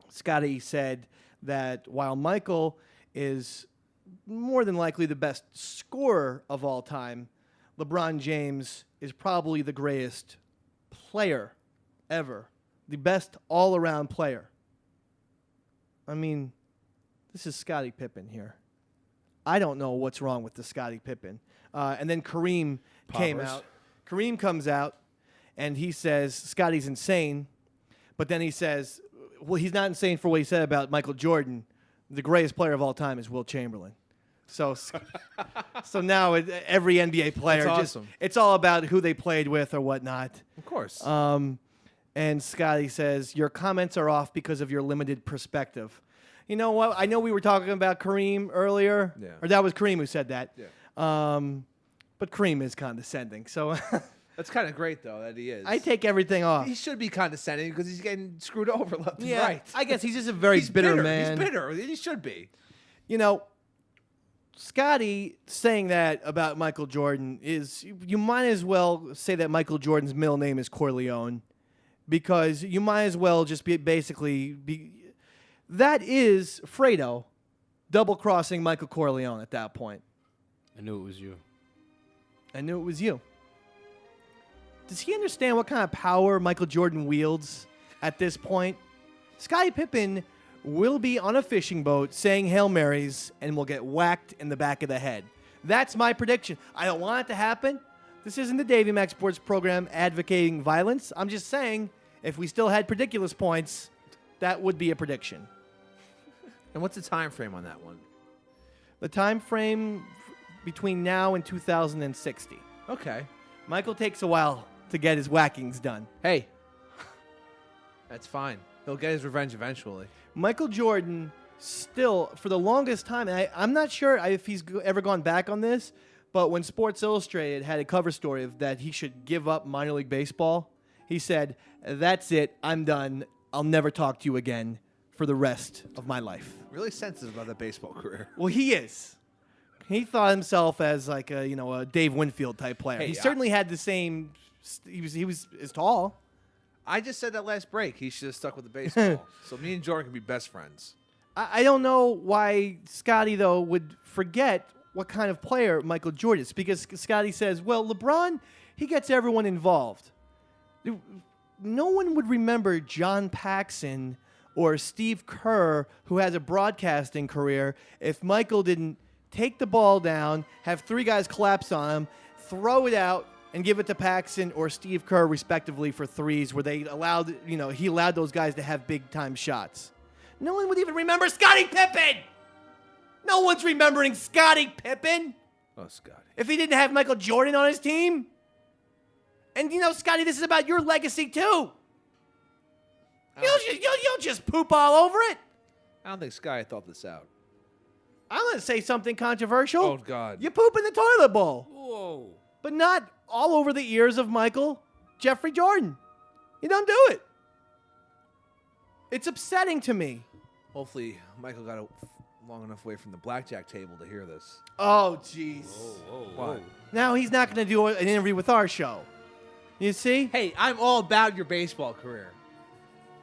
Scottie said that while Michael is more than likely the best scorer of all time, LeBron James is probably the greatest player ever, the best all-around player. I mean, this is Scottie Pippen here. I don't know what's wrong with the Scottie Pippen. And then Kareem came out. Kareem comes out, and he says Scottie's insane. But then he says, well, he's not insane for what he said about Michael Jordan. The greatest player of all time is Wilt Chamberlain. So now every NBA player, That's awesome. it's all about who they played with or whatnot. Of course. And Scottie says, your comments are off because of your limited perspective. You know what? I know we were talking about Kareem earlier. Yeah. Or that was Kareem who said that. Yeah. But Kareem is condescending. So That's kind of great, though, that he is. I take everything off. He should be condescending because he's getting screwed over left and Yeah, right. I guess he's just a very bitter man. He's bitter. He should be. You know, Scottie saying that about Michael Jordan is, you might as well say that Michael Jordan's middle name is Corleone, because you might as well just be that is Fredo double-crossing Michael Corleone at that point. I knew it was you. I knew it was you. Does he understand what kind of power Michael Jordan wields at this point? Scottie Pippen will be on a fishing boat saying Hail Marys and will get whacked in the back of the head. That's my prediction. I don't want it to happen. This isn't the Davey Mac Sports program advocating violence. I'm just saying, if we still had ridiculous points, that would be a prediction. And what's the time frame on that one? The time frame between now and 2060. Okay. Michael takes a while to get his whackings done. Hey. That's fine. He'll get his revenge eventually. Michael Jordan still, for the longest time, and I'm not sure if he's ever gone back on this, but when Sports Illustrated had a cover story of that he should give up minor league baseball, He said, "That's it. I'm done. I'll never talk to you again for the rest of my life." Really sensitive about that baseball career. Well, he is. He thought himself as like a Dave Winfield type player. Hey, he certainly had the same. He was as tall. I just said that last break. He should have stuck with the baseball. So me and Jordan can be best friends. I don't know why Scotty though would forget what kind of player Michael Jordan is, because Scotty says, "Well, LeBron, he gets everyone involved." No one would remember John Paxson or Steve Kerr, who has a broadcasting career, if Michael didn't take the ball down, have three guys collapse on him, throw it out, and give it to Paxson or Steve Kerr, respectively, for threes, where he allowed those guys to have big-time shots. No one would even remember Scottie Pippen! No one's remembering Scottie Pippen! Oh, Scotty. If he didn't have Michael Jordan on his team. And, Scotty, this is about your legacy, too. You'll just poop all over it. I don't think Scotty thought this out. I'm going to say something controversial. Oh, God. You poop in the toilet bowl. Whoa. But not all over the ears of Michael Jeffrey Jordan. You don't do it. It's upsetting to me. Hopefully, Michael got long enough away from the blackjack table to hear this. Oh, jeez. What? Now he's not going to do an interview with our show. You see? Hey, I'm all about your baseball career.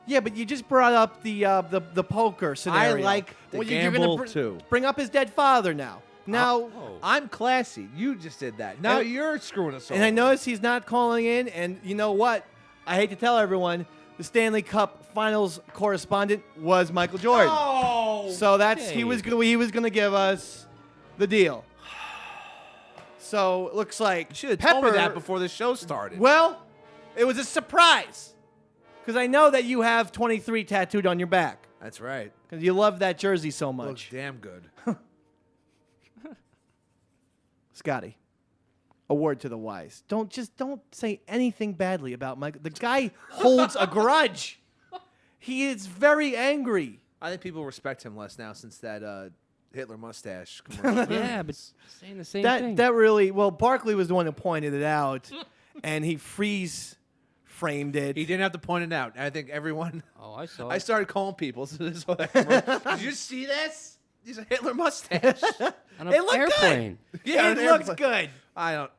Yeah, but you just brought up the poker scenario. I like the gamble, too. Bring up his dead father now. Now, I'm classy. You just did that. Now you're screwing us over. And I notice he's not calling in, and you know what? I hate to tell everyone, the Stanley Cup Finals correspondent was Michael Jordan. Oh, so he was going to give us the deal. So it looks like you should have told me that before the show started. Well, it was a surprise because I know that you have 23 tattooed on your back. That's right. Because you love that jersey so much. Looks damn good. Scotty, a word to the wise. Don't say anything badly about Michael. The guy holds a grudge. He is very angry. I think people respect him less now since that Hitler mustache commercial. Yeah, but saying the same thing. That really, Barkley was the one who pointed it out, and he freeze framed it. He didn't have to point it out. I think everyone. Oh, I saw. I started calling people. So this Did you see this? He's a Hitler mustache. On an airplane. Yeah, it looks good. I don't.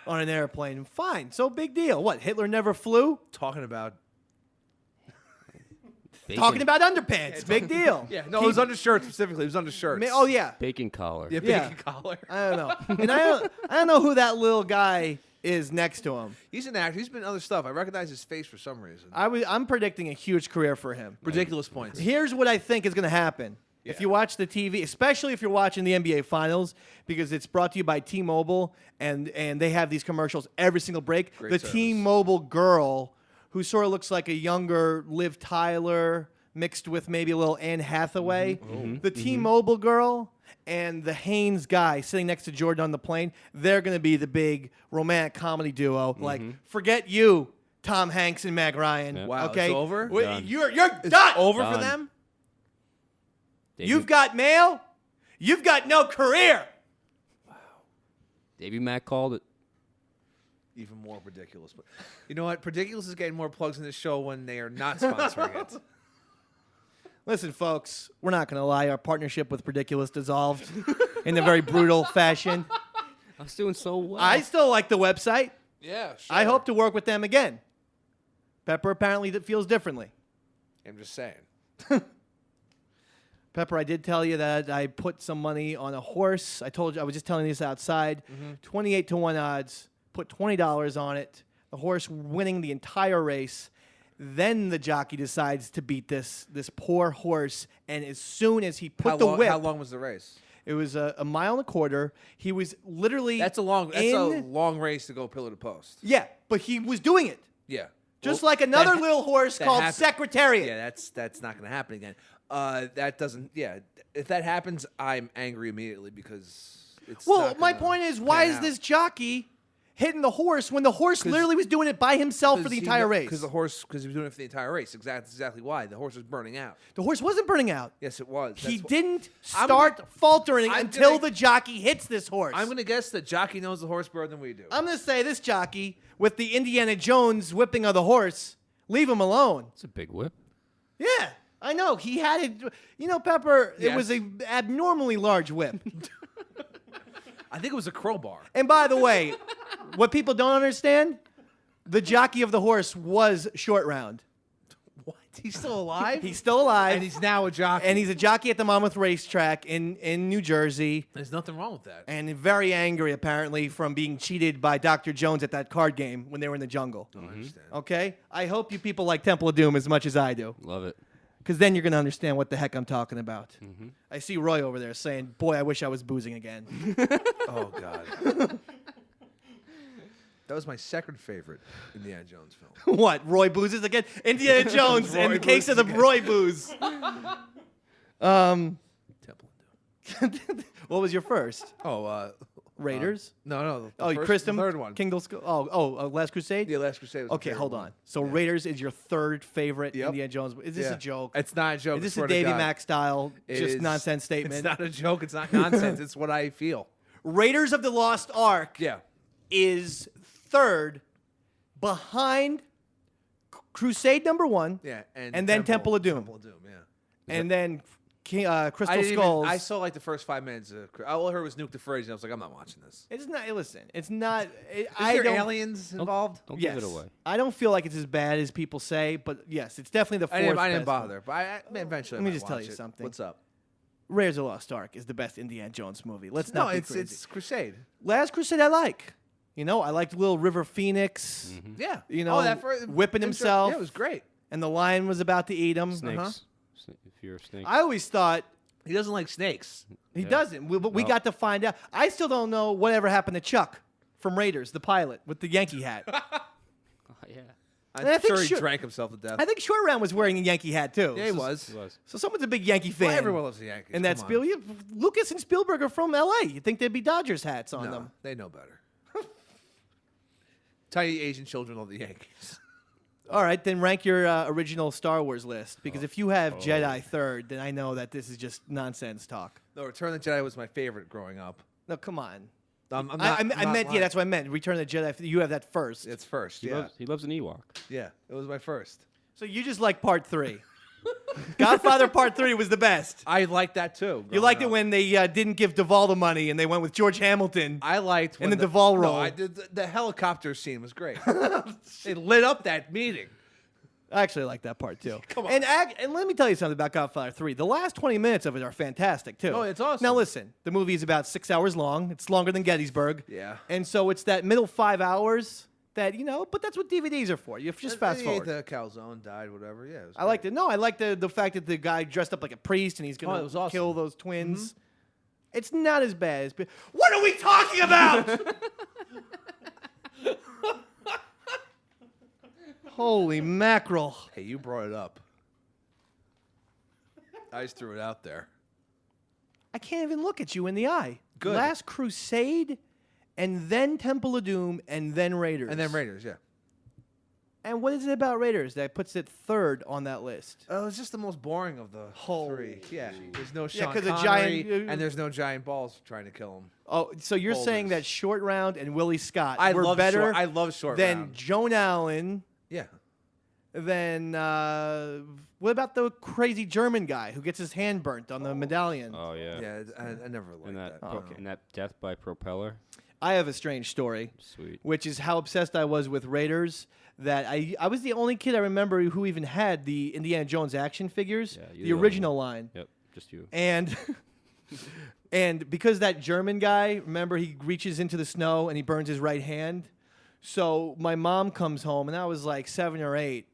On an airplane. Fine. So big deal. What, Hitler never flew? Talking about Bacon. Talking about underpants. Big deal. Yeah, no, it was undershirts specifically. It was undershirts. Oh, yeah. Bacon collar. Yeah, bacon collar. I don't know. And I don't know who that little guy is next to him. He's an actor. He's been in other stuff. I recognize his face for some reason. I'm predicting a huge career for him. Ridiculous points. Here's what I think is going to happen. Yeah. If you watch the TV, especially if you're watching the NBA Finals, because it's brought to you by T-Mobile, and they have these commercials every single break. Great the service. T-Mobile girl, who sort of looks like a younger Liv Tyler mixed with maybe a little Anne Hathaway. The T-Mobile girl and the Haynes guy sitting next to Jordan on the plane, they're going to be the big romantic comedy duo. Like, forget you, Tom Hanks and Meg Ryan. Yep. Wow, okay? it's over? You're It's done. over Done. for them? You've got mail. You've got no career. Davey Mack called it. Even more ridiculous. But you know what? Ridiculous is getting more plugs in this show when they are not sponsoring it. Listen, folks, we're not going to lie. Our partnership with Ridiculous dissolved in a very brutal fashion. I was doing so well. I still like the website. Yeah, sure. I hope to work with them again. Pepper apparently feels differently. I'm just saying. Pepper, I did tell you that I put some money on a horse. I told you, I was just telling you this outside. 28 to 1 odds. Put $20 on it. The horse winning the entire race. Then the jockey decides to beat this poor horse. And as soon as he put the whip. How long was the race? It was a mile and a quarter. He was literally. That's a long race to go pillar to post. Yeah, but he was doing it. Yeah. Just like another little horse called Secretariat. Yeah, that's not going to happen again. That doesn't. Yeah, if that happens, I'm angry immediately because it's. Well, my point is, why is this jockey hitting the horse when the horse literally was doing it by himself for the entire race. Because he was doing it for the entire race. Exactly why. The horse was burning out. The horse wasn't burning out. Yes, it was. He didn't start faltering until the jockey hits this horse. I'm going to guess that jockey knows the horse better than we do. I'm going to say this jockey, with the Indiana Jones whipping of the horse, leave him alone. It's a big whip. Yeah, I know. He had it. You know, Pepper, it Yes. was an abnormally large whip. I think it was a crowbar. And by the way, what people don't understand, the jockey of the horse was Short Round. What? He's still alive? He's still alive. And he's now a jockey. And he's a jockey at the Monmouth Racetrack in New Jersey. There's nothing wrong with that. And very angry, apparently, from being cheated by Dr. Jones at that card game when they were in the jungle. I understand. Okay? I hope you people like Temple of Doom as much as I do. Love it. Because then you're going to understand what the heck I'm talking about. I see Roy over there saying, boy, I wish I was boozing again. Oh, God. That was my second favorite Indiana Jones film. What? Roy boozes again? Indiana Jones in the case of the Roy booze. Temple of Doom. What was your first? Oh, Raiders? no. The third one. Kingdom Last Crusade? Yeah, Last Crusade was Okay, the third hold one. on. So Raiders is your third favorite Yep. Indiana Jones. Is this Yeah. a joke? It's not a joke. Is this swear a to Davey God. Mack style It just is- nonsense statement? It's not a joke. It's not nonsense. It's what I feel. Raiders of the Lost Ark Yeah. is third behind Crusade #1. Yeah. And then Temple of Doom. Temple of Doom, yeah. And then Crystal I didn't even- Skulls. I saw like the first 5 minutes. All I heard was Nuke the Fridge, and I was like, I'm not watching this. It's not. Listen, it's not. Is there aliens involved? Don't Yes. give it away. I don't feel like it's as bad as people say, but yes, it's definitely the I fourth. didn't best bother, but eventually. Let me I might just tell watch you it. something. What's up? Raiders of the Lost Ark is the best Indiana Jones movie. Let's No, not be it's crazy. Crusade. Last Crusade I like. You know, I liked Little River Phoenix. Yeah. You know, that first, whipping himself. Yeah, it was great. And the lion was about to eat him. Snakes. If you're a snake. I always thought He doesn't like snakes. he doesn't, but we got to find out. I still don't know whatever happened to Chuck from Raiders, the pilot with the Yankee hat. Oh, yeah. And I I'm think sure he sure- drank himself to death. I think Short Round was wearing a Yankee hat too. Yeah, he was. He was. So someone's a big Yankee fan. Well, everyone loves the Yankees. And that's Come on. Lucas and Spielberg are from L.A. You think there'd be Dodgers hats on No, them? they know better. Tiny Asian children love the Yankees. All right, then rank your original Star Wars list. Because if you have Jedi third, then I know that this is just nonsense talk. No, Return of the Jedi was my favorite growing up. No, come on. I'm not, I I'm meant, not yeah, lying. that's what I meant. Return of the Jedi. You have that first. It's first. He, Yeah, loves an Ewok. yeah, it was my first. So you just like part 3. Godfather Part 3 was the best. I liked that too. You growing liked it up. when they didn't give Duvall the money and they went with George Hamilton. I liked when the Duvall No, role. the helicopter scene was great. It lit up that meeting. I actually like that part too. Come on. And let me tell you something about Godfather 3. The last 20 minutes of it are fantastic too. Oh, it's awesome. Now listen, the movie is about 6 hours long. It's longer than Gettysburg. Yeah. And so it's that middle 5 hours that, but that's what DVDs are for. You just fast He ate forward. the calzone, died, whatever. Yeah, it was I liked it. No, I liked the fact that the guy dressed up like a priest and he's Oh, going it was to awesome. kill those twins. It's not as bad as. What are we talking about? Holy mackerel. Hey, you brought it up. I just threw it out there. I can't even look at you in the eye. Good. Last Crusade, and then Temple of Doom, and then Raiders. And then Raiders, yeah. And what is it about Raiders that puts it third on that list? Oh, it's just the most boring of the three. Yeah, there's no Sean 'cause the Connery, giant- and there's no giant balls trying to kill him. Oh, so you're saying Boulders. that Short Round and Willie Scott I were love better short, I love short than round. Joan Allen, Yeah. than what about the crazy German guy who gets his hand burnt on the medallion? Oh yeah. Yeah, I never liked And that, that. and that death by propeller. I have a strange story. Sweet. Which is how obsessed I was with Raiders that I was the only kid I remember who even had the Indiana Jones action figures, Yeah, you're the the only original line. Yep. Just you. And and because that German guy, remember, he reaches into the snow and he burns his right hand. So my mom comes home, and I was like 7 or 8,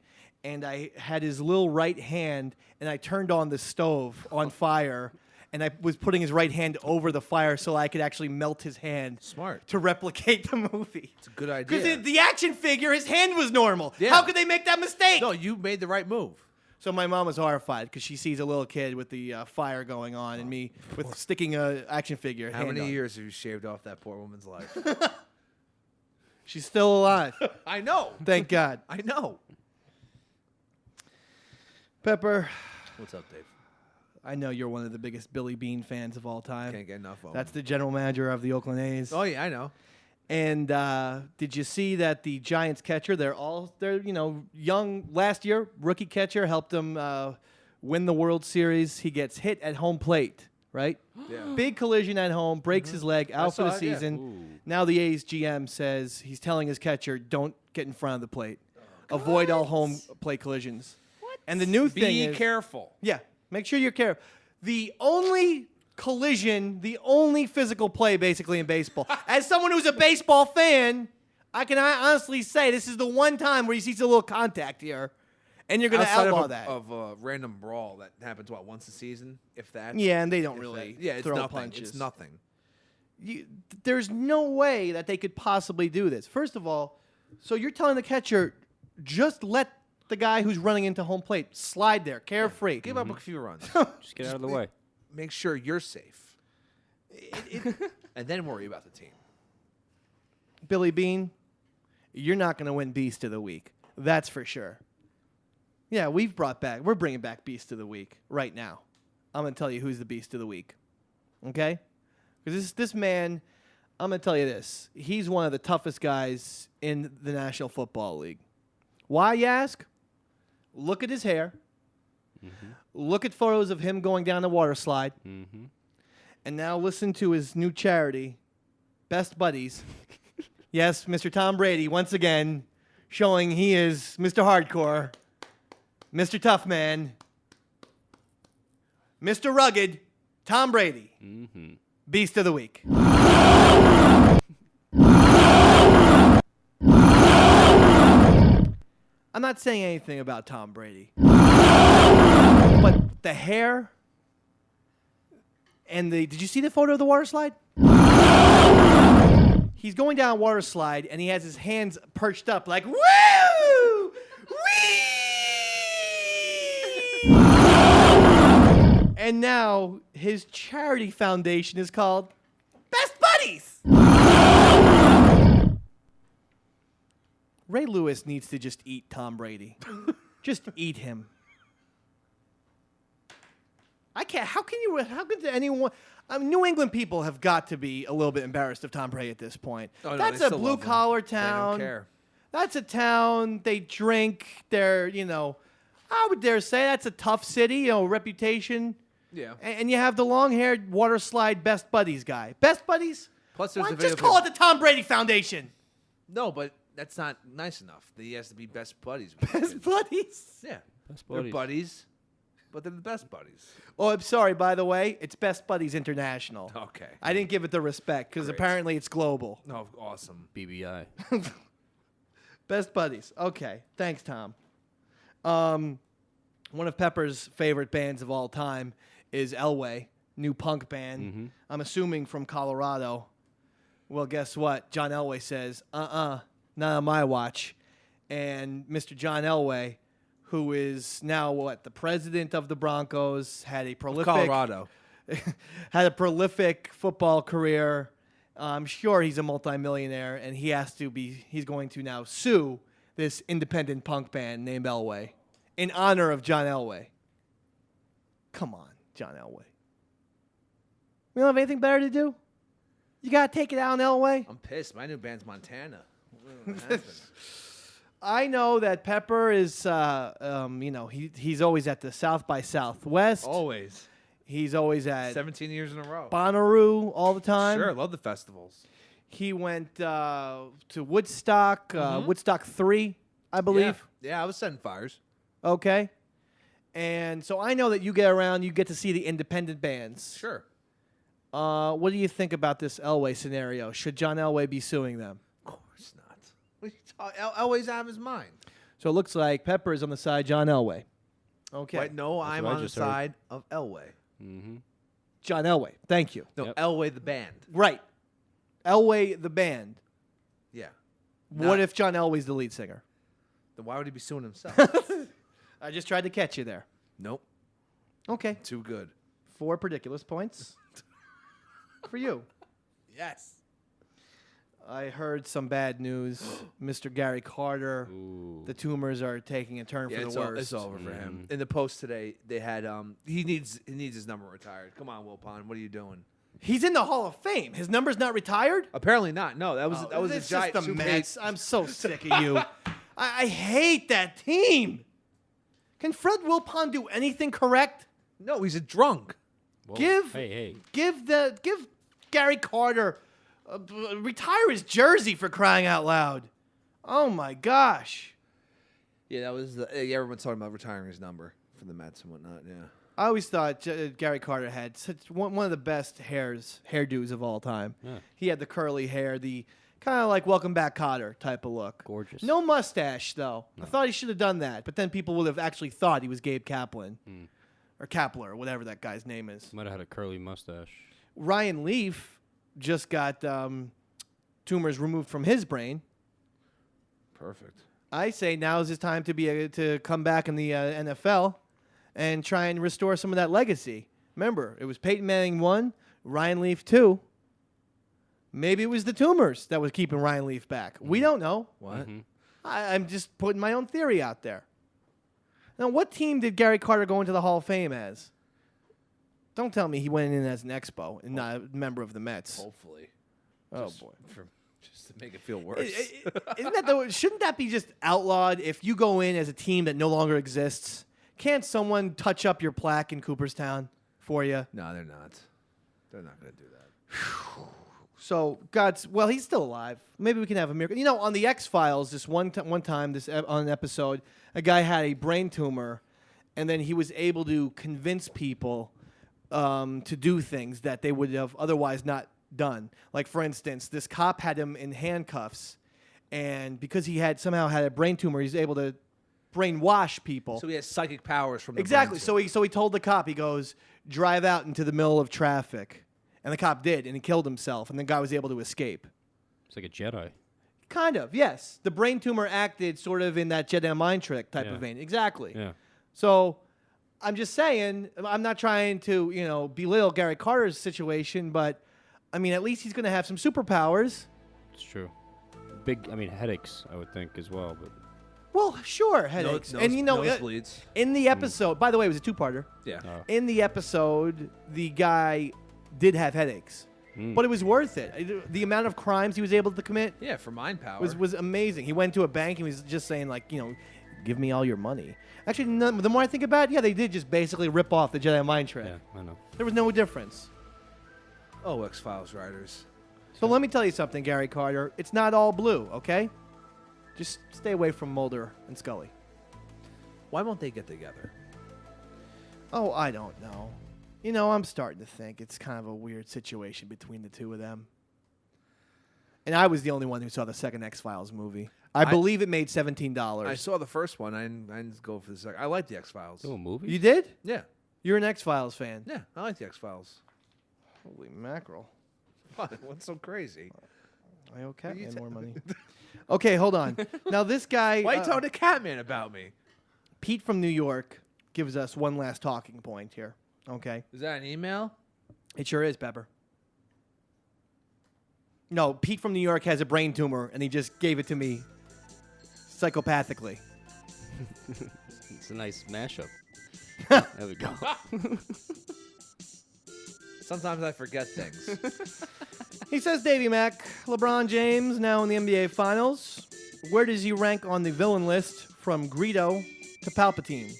and I had his little right hand, and I turned on the stove on fire, and I was putting his right hand over the fire so I could actually melt his hand. Smart. To replicate the movie. It's a good idea. Because the action figure, his hand was normal. Yeah. How could they make that mistake? No, you made the right move. So my mom was horrified because she sees a little kid with the fire going on and me with sticking a action figure. How hand many on. years have you shaved off that poor woman's life? She's still alive. I know. Thank God. I know. Pepper, What's up, Dave? I know you're one of the biggest Billy Bean fans of all time. Can't get enough of That's him. the general manager of the Oakland A's. Oh yeah, I know. And did you see that the Giants catcher? They're young. Last year, rookie catcher helped them win the World Series. He gets hit at home plate. Right? Yeah. Big collision at home, breaks his leg, out for the saw it, yeah. season. Now the A's GM says he's telling his catcher, don't get in front of the plate. Avoid all home plate collisions. What? And the new thing Be is... careful. Yeah, make sure you're careful. The only collision, the only physical play basically in baseball. As someone who's a baseball fan, I can honestly say this is the one time where you see a little contact here. And you're going to outlaw that. Of a random brawl that happens, once a season, if that? Yeah, and they don't really it's throw nothing. punches. It's nothing. There's no way that they could possibly do this. First of all, so you're telling the catcher, just let the guy who's running into home plate slide there, carefree. Give up a few runs. Just get out of the way. Make sure you're safe. And then worry about the team. Billy Bean, you're not going to win Beast of the Week. That's for sure. Yeah, we're bringing back Beast of the Week right now. I'm going to tell you who's the Beast of the Week. Okay? Because this man, I'm going to tell you this. He's one of the toughest guys in the National Football League. Why, you ask? Look at his hair. Mm-hmm. Look at photos of him going down the water slide. Mm-hmm. And now listen to his new charity, Best Buddies. Yes, Mr. Tom Brady, once again, showing he is Mr. Hardcore. Mr. Tough Man, Mr. Rugged, Tom Brady, Beast of the Week. I'm not saying anything about Tom Brady, but the hair and did you see the photo of the water slide? He's going down a water slide and he has his hands perched up like, woo! Whee! And now his charity foundation is called Best Buddies. Ray Lewis needs to just eat Tom Brady. Just eat him. I can't. How can anyone? New England people have got to be a little bit embarrassed of Tom Brady at this point. Oh, no, That's they a still blue love him. collar They don't town. care. That's a town. They drink. They're, I would dare say that's a tough city, reputation. Yeah. And you have the long-haired water slide Best Buddies guy. Best Buddies? Plus, there's Why a just video call of it the Tom Brady Foundation? No, but that's not nice enough. He has to be best buddies. With Best kids. Buddies? Yeah. Best They're buddies. buddies, but they're the best buddies. Oh, I'm sorry, by the way. It's Best Buddies International. Okay. I didn't give it the respect because Great. apparently it's global. Oh, awesome. BBI. Best Buddies. Okay. Thanks, Tom. One of Pepper's favorite bands of all time is Elway, new punk band. Mm-hmm. I'm assuming from Colorado. Well, guess what? John Elway says, not on my watch. And Mr. John Elway, who is now, the president of the Broncos, had a prolific... Colorado. had a prolific football career. I'm sure he's a multimillionaire, and he's going to now sue this independent punk band named Elway in honor of John Elway. Come on, John Elway. We don't have anything better to do? You got to take it out on Elway? I'm pissed. My new band's Montana. What happened? I know that Pepper is, he's always at the South by Southwest. Always. He's always at 17 years in a row. Bonnaroo all the time. Sure, love the festivals. He went to Woodstock, Woodstock 3, I believe. Yeah, I was setting fires. Okay. And so I know that you get around, you get to see the independent bands. Sure. What do you think about this Elway scenario? Should John Elway be suing them? Of course not. What are you always out of his mind. So it looks like Pepper is on the side John Elway. Okay. Wait, no, I'm what I on the just heard. side of Elway. Mm-hmm. John Elway. Thank you. No, Yep. Elway the band. Right. Elway the band. Yeah. What Not- if John Elway's the lead singer? Then why would he be suing himself? I just tried to catch you there. Nope. Okay. Too good. 4 ridiculous points for you. Yes. I heard some bad news. Mr. Gary Carter, the tumors are taking a turn for the worst. It's over for him. In the post today, they had he needs his number retired. Come on, Wilpon, what are you doing? He's in the Hall of Fame. His number's not retired? Apparently not. No, that was a it's giant. just the Mets. I'm so sick of you. I hate that team. Can Fred Wilpon do anything correct? No, he's a drunk. Whoa. Give Gary Carter retire his jersey for crying out loud. Oh my gosh. Yeah, that was everyone's talking about retiring his number for the Mets and whatnot. Yeah. I always thought Gary Carter had such one of the best hairdos of all time. Yeah. He had the curly hair, the kind of like Welcome Back Kotter type of look. Gorgeous. No mustache, though. No. I thought he should have done that, but then people would have actually thought he was Gabe Kaplan. Or Kapler, or whatever that guy's name is. Might have had a curly mustache. Ryan Leaf just got tumors removed from his brain. Perfect. I say now's his time to come back in the NFL and try and restore some of that legacy. Remember, it was Peyton Manning 1, Ryan Leaf 2. Maybe it was the tumors that was keeping Ryan Leaf back. We don't know. What? I'm just putting my own theory out there. Now, what team did Gary Carter go into the Hall of Fame as? Don't tell me he went in as an Expo and not a member of the Mets. Hopefully. Oh, just boy. Just to make it feel worse. Shouldn't that be just outlawed if you go in as a team that no longer exists? Can't someone touch up your plaque in Cooperstown for you? No, they're not. They're not going to do that. So, he's still alive. Maybe we can have a miracle. You know, on the X-Files, this one time, on an episode, a guy had a brain tumor, and then he was able to convince people to do things that they would have otherwise not done. Like, for instance, this cop had him in handcuffs, and because he somehow had a brain tumor, he's able to brainwash people. So he has psychic powers from the Exactly. brain So he told the cop, he goes, drive out into the middle of traffic. And the cop did, and he killed himself, and the guy was able to escape. It's like a Jedi. Kind of, yes. The brain tumor acted sort of in that Jedi mind trick type of vein. Exactly. Yeah. So I'm just saying, I'm not trying to, belittle Gary Carter's situation, but, I mean, at least he's going to have some superpowers. It's true. Headaches, I would think, as well. But Well, sure, headaches. Nosebleeds. In the episode, by the way, it was a two-parter. Yeah. In the episode, the guy did have headaches. But it was worth it. The amount of crimes he was able to commit Yeah, for mind power. was amazing. He went to a bank and was just saying, give me all your money. Actually, the more I think about it, they did just basically rip off the Jedi mind trick. yeah, I know. There was no difference. Oh, X-Files writers. So let me tell you something, Gary Carter. It's not all blue, okay? Just stay away from Mulder and Scully. Why won't they get together? Oh, I don't know. I'm starting to think it's kind of a weird situation between the two of them. And I was the only one who saw the second X-Files movie. I believe it made $17. I saw the first one. I didn't go for the second. I like the X-Files. Oh, a movie? You did? Yeah. You're an X-Files fan. Yeah, I like the X-Files. Holy mackerel. What's so crazy? I owe Catman more money. Okay, hold on. Now this guy... Why you talking to Catman about me? Pete from New York gives us one last talking point here. Okay. Is that an email? It sure is, Pepper. No, Pete from New York has a brain tumor, and he just gave it to me psychopathically. It's a nice mashup. There we go. Sometimes I forget things. He says, Davey Mack, LeBron James now in the NBA Finals. Where does he rank on the villain list from Greedo to Palpatine?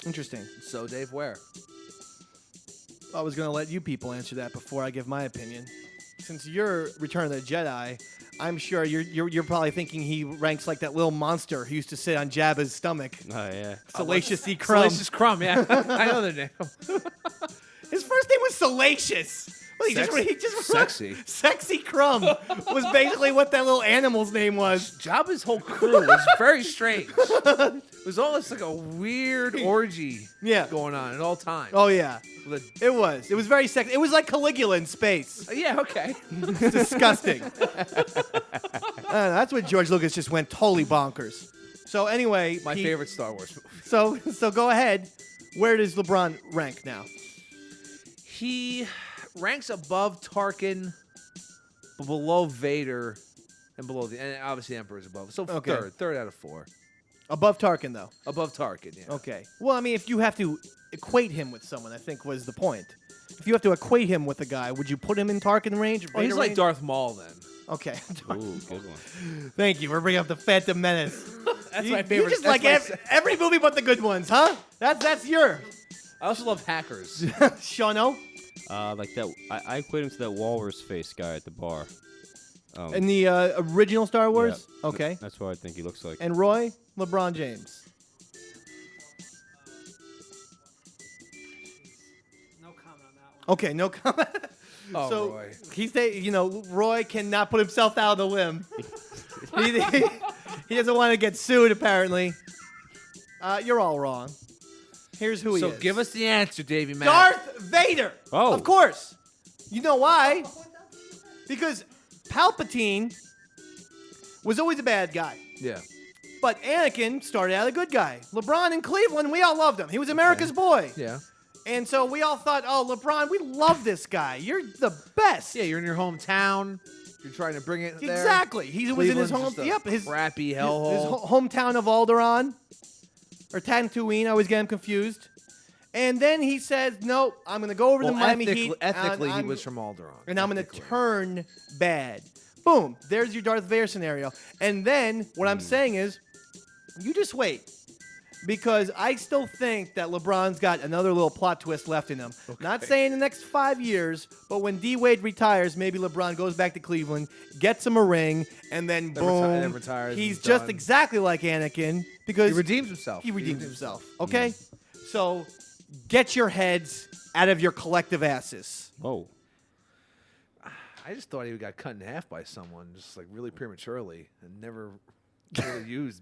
Interesting. So, Dave, where? I was going to let you people answer that before I give my opinion. Since you're Return of the Jedi, I'm sure you're probably thinking he ranks like that little monster who used to sit on Jabba's stomach. Oh, yeah. Salacious C. Crumb. Salacious Crumb, yeah. I know the name. His first name was Salacious. Well, he just Sexy. Sexy Crumb was basically what that little animal's name was. Jabba's whole crew was very strange. It was almost like a weird orgy going on at all times. Oh, yeah. It was. It was very sexy. It was like Caligula in space. Yeah, okay. It's disgusting. I don't know, that's when George Lucas just went totally bonkers. So anyway. My favorite Star Wars movie. So go ahead. Where does LeBron rank now? He ranks above Tarkin, but below Vader, and obviously the Emperor's above. So Okay. third out of 4. Above Tarkin, though. Above Tarkin, yeah. Okay. Well, I mean, if you have to equate him with someone, I think was the point. If you have to equate him with a guy, would you put him in Tarkin range? Oh, he's Vader like range? Darth Maul then. Okay. Ooh, good one. Thank you for bringing up the Phantom Menace. That's you, my favorite. You just that's like every movie but the good ones, huh? That's your I also love Hackers. Shano. Like that. I equate him to that walrus face guy at the bar. In the original Star Wars? Yeah, Okay. That's what I think he looks like. And Roy? LeBron James. No comment on that one. Okay, no comment. Oh, so Roy. Roy cannot put himself out of the limb. he doesn't want to get sued, apparently. You're all wrong. Here's who he is. So give us the answer, Davey Mack. Darth Vader. Oh. Of course. You know why? Because Palpatine was always a bad guy. Yeah. But Anakin started out a good guy. LeBron in Cleveland, we all loved him. He was America's boy. Yeah. And so we all thought, oh, LeBron, we love this guy. You're the best. Yeah, you're in your hometown. You're trying to bring it there. Exactly. He was in his Cleveland's home. just a His crappy his hellhole. hometown of Alderaan or Tatooine. I always get him confused. And then he says, "No, I'm going to go over to the Miami Heat. Ethnically, and he was from Alderaan. and I'm going to turn bad." Boom. There's your Darth Vader scenario. And then what I'm saying is, you just wait. Because I still think that LeBron's got another little plot twist left in him. Not saying the next 5 years, but when D-Wade retires, maybe LeBron goes back to Cleveland, gets him a ring, and then boom, then retires, he's he's just done. exactly like Anakin because He redeems himself. He redeems himself. Okay? So get your heads out of your collective asses. Whoa. I just thought he got cut in half by someone, just like really prematurely, and never really used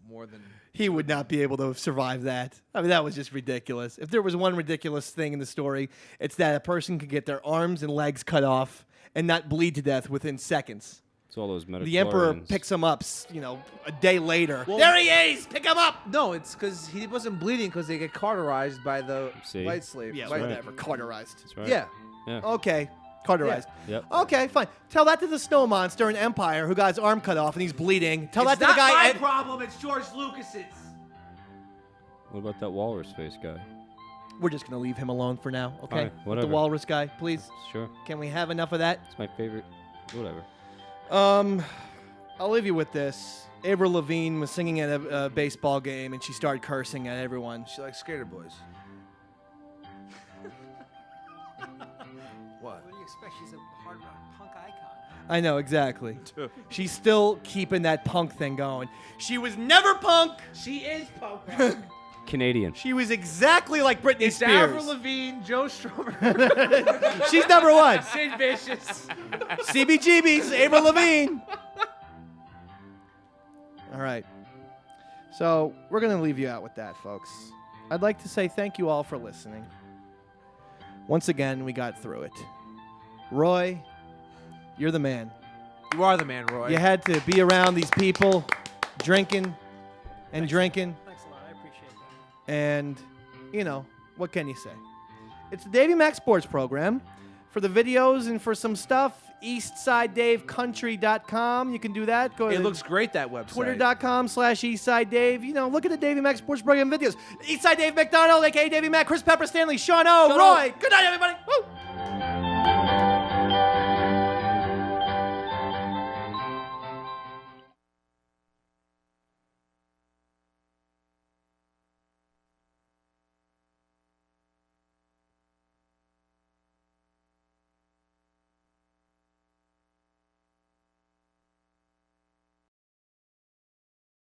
more than. He would not be able to survive that. I mean, that was just ridiculous. If there was one ridiculous thing in the story, it's that a person could get their arms and legs cut off and not bleed to death within seconds. It's all those midichlorians. The Emperor picks him up, a day later. There he is! Pick him up! No, it's because he wasn't bleeding because they get cauterized by the See? white slave. Yeah, White- whatever. Cauterized. That's right. Yeah. Yeah. Okay. Cauterized. Yep. Okay, fine. Tell that to the snow monster in Empire who got his arm cut off and he's bleeding. Tell It's that to the not guy. my problem. It's George Lucas's. What about that walrus face guy? We're just going to leave him alone for now, okay? Fine, whatever. The walrus guy, please. Sure. Can we have enough of that? It's my favorite. Whatever. I'll leave you with this. Avril Lavigne was singing at a baseball game and she started cursing at everyone. She likes skater boys. What? What do you expect? She's a hard rock punk icon. I know, exactly. She's still keeping that punk thing going. She was never punk. She is punk rock. Canadian. She was exactly like Britney It's Spears. Avril Lavigne, Joe Strummer, She's number one. Sid Vicious. CBGB's Avril Lavigne. All right. So we're going to leave you out with that, folks. I'd like to say thank you all for listening. Once again, we got through it. Roy, you're the man. You are the man, Roy. You had to be around these people drinking and drinking. Thanks a lot. I appreciate that. And, what can you say? It's the Davey Mac Sports Program. For the videos and for some stuff, EastsideDaveCountry.com. You can do that. Go It to looks great, that website. Twitter.com/EastsideDave. Look at the Davey Mac Sports Program videos. Eastside Dave McDonald, a.k.a. Davey Mac, Chris Pepper, Stanley, Sean O, Roy. Good night, everybody. Woo!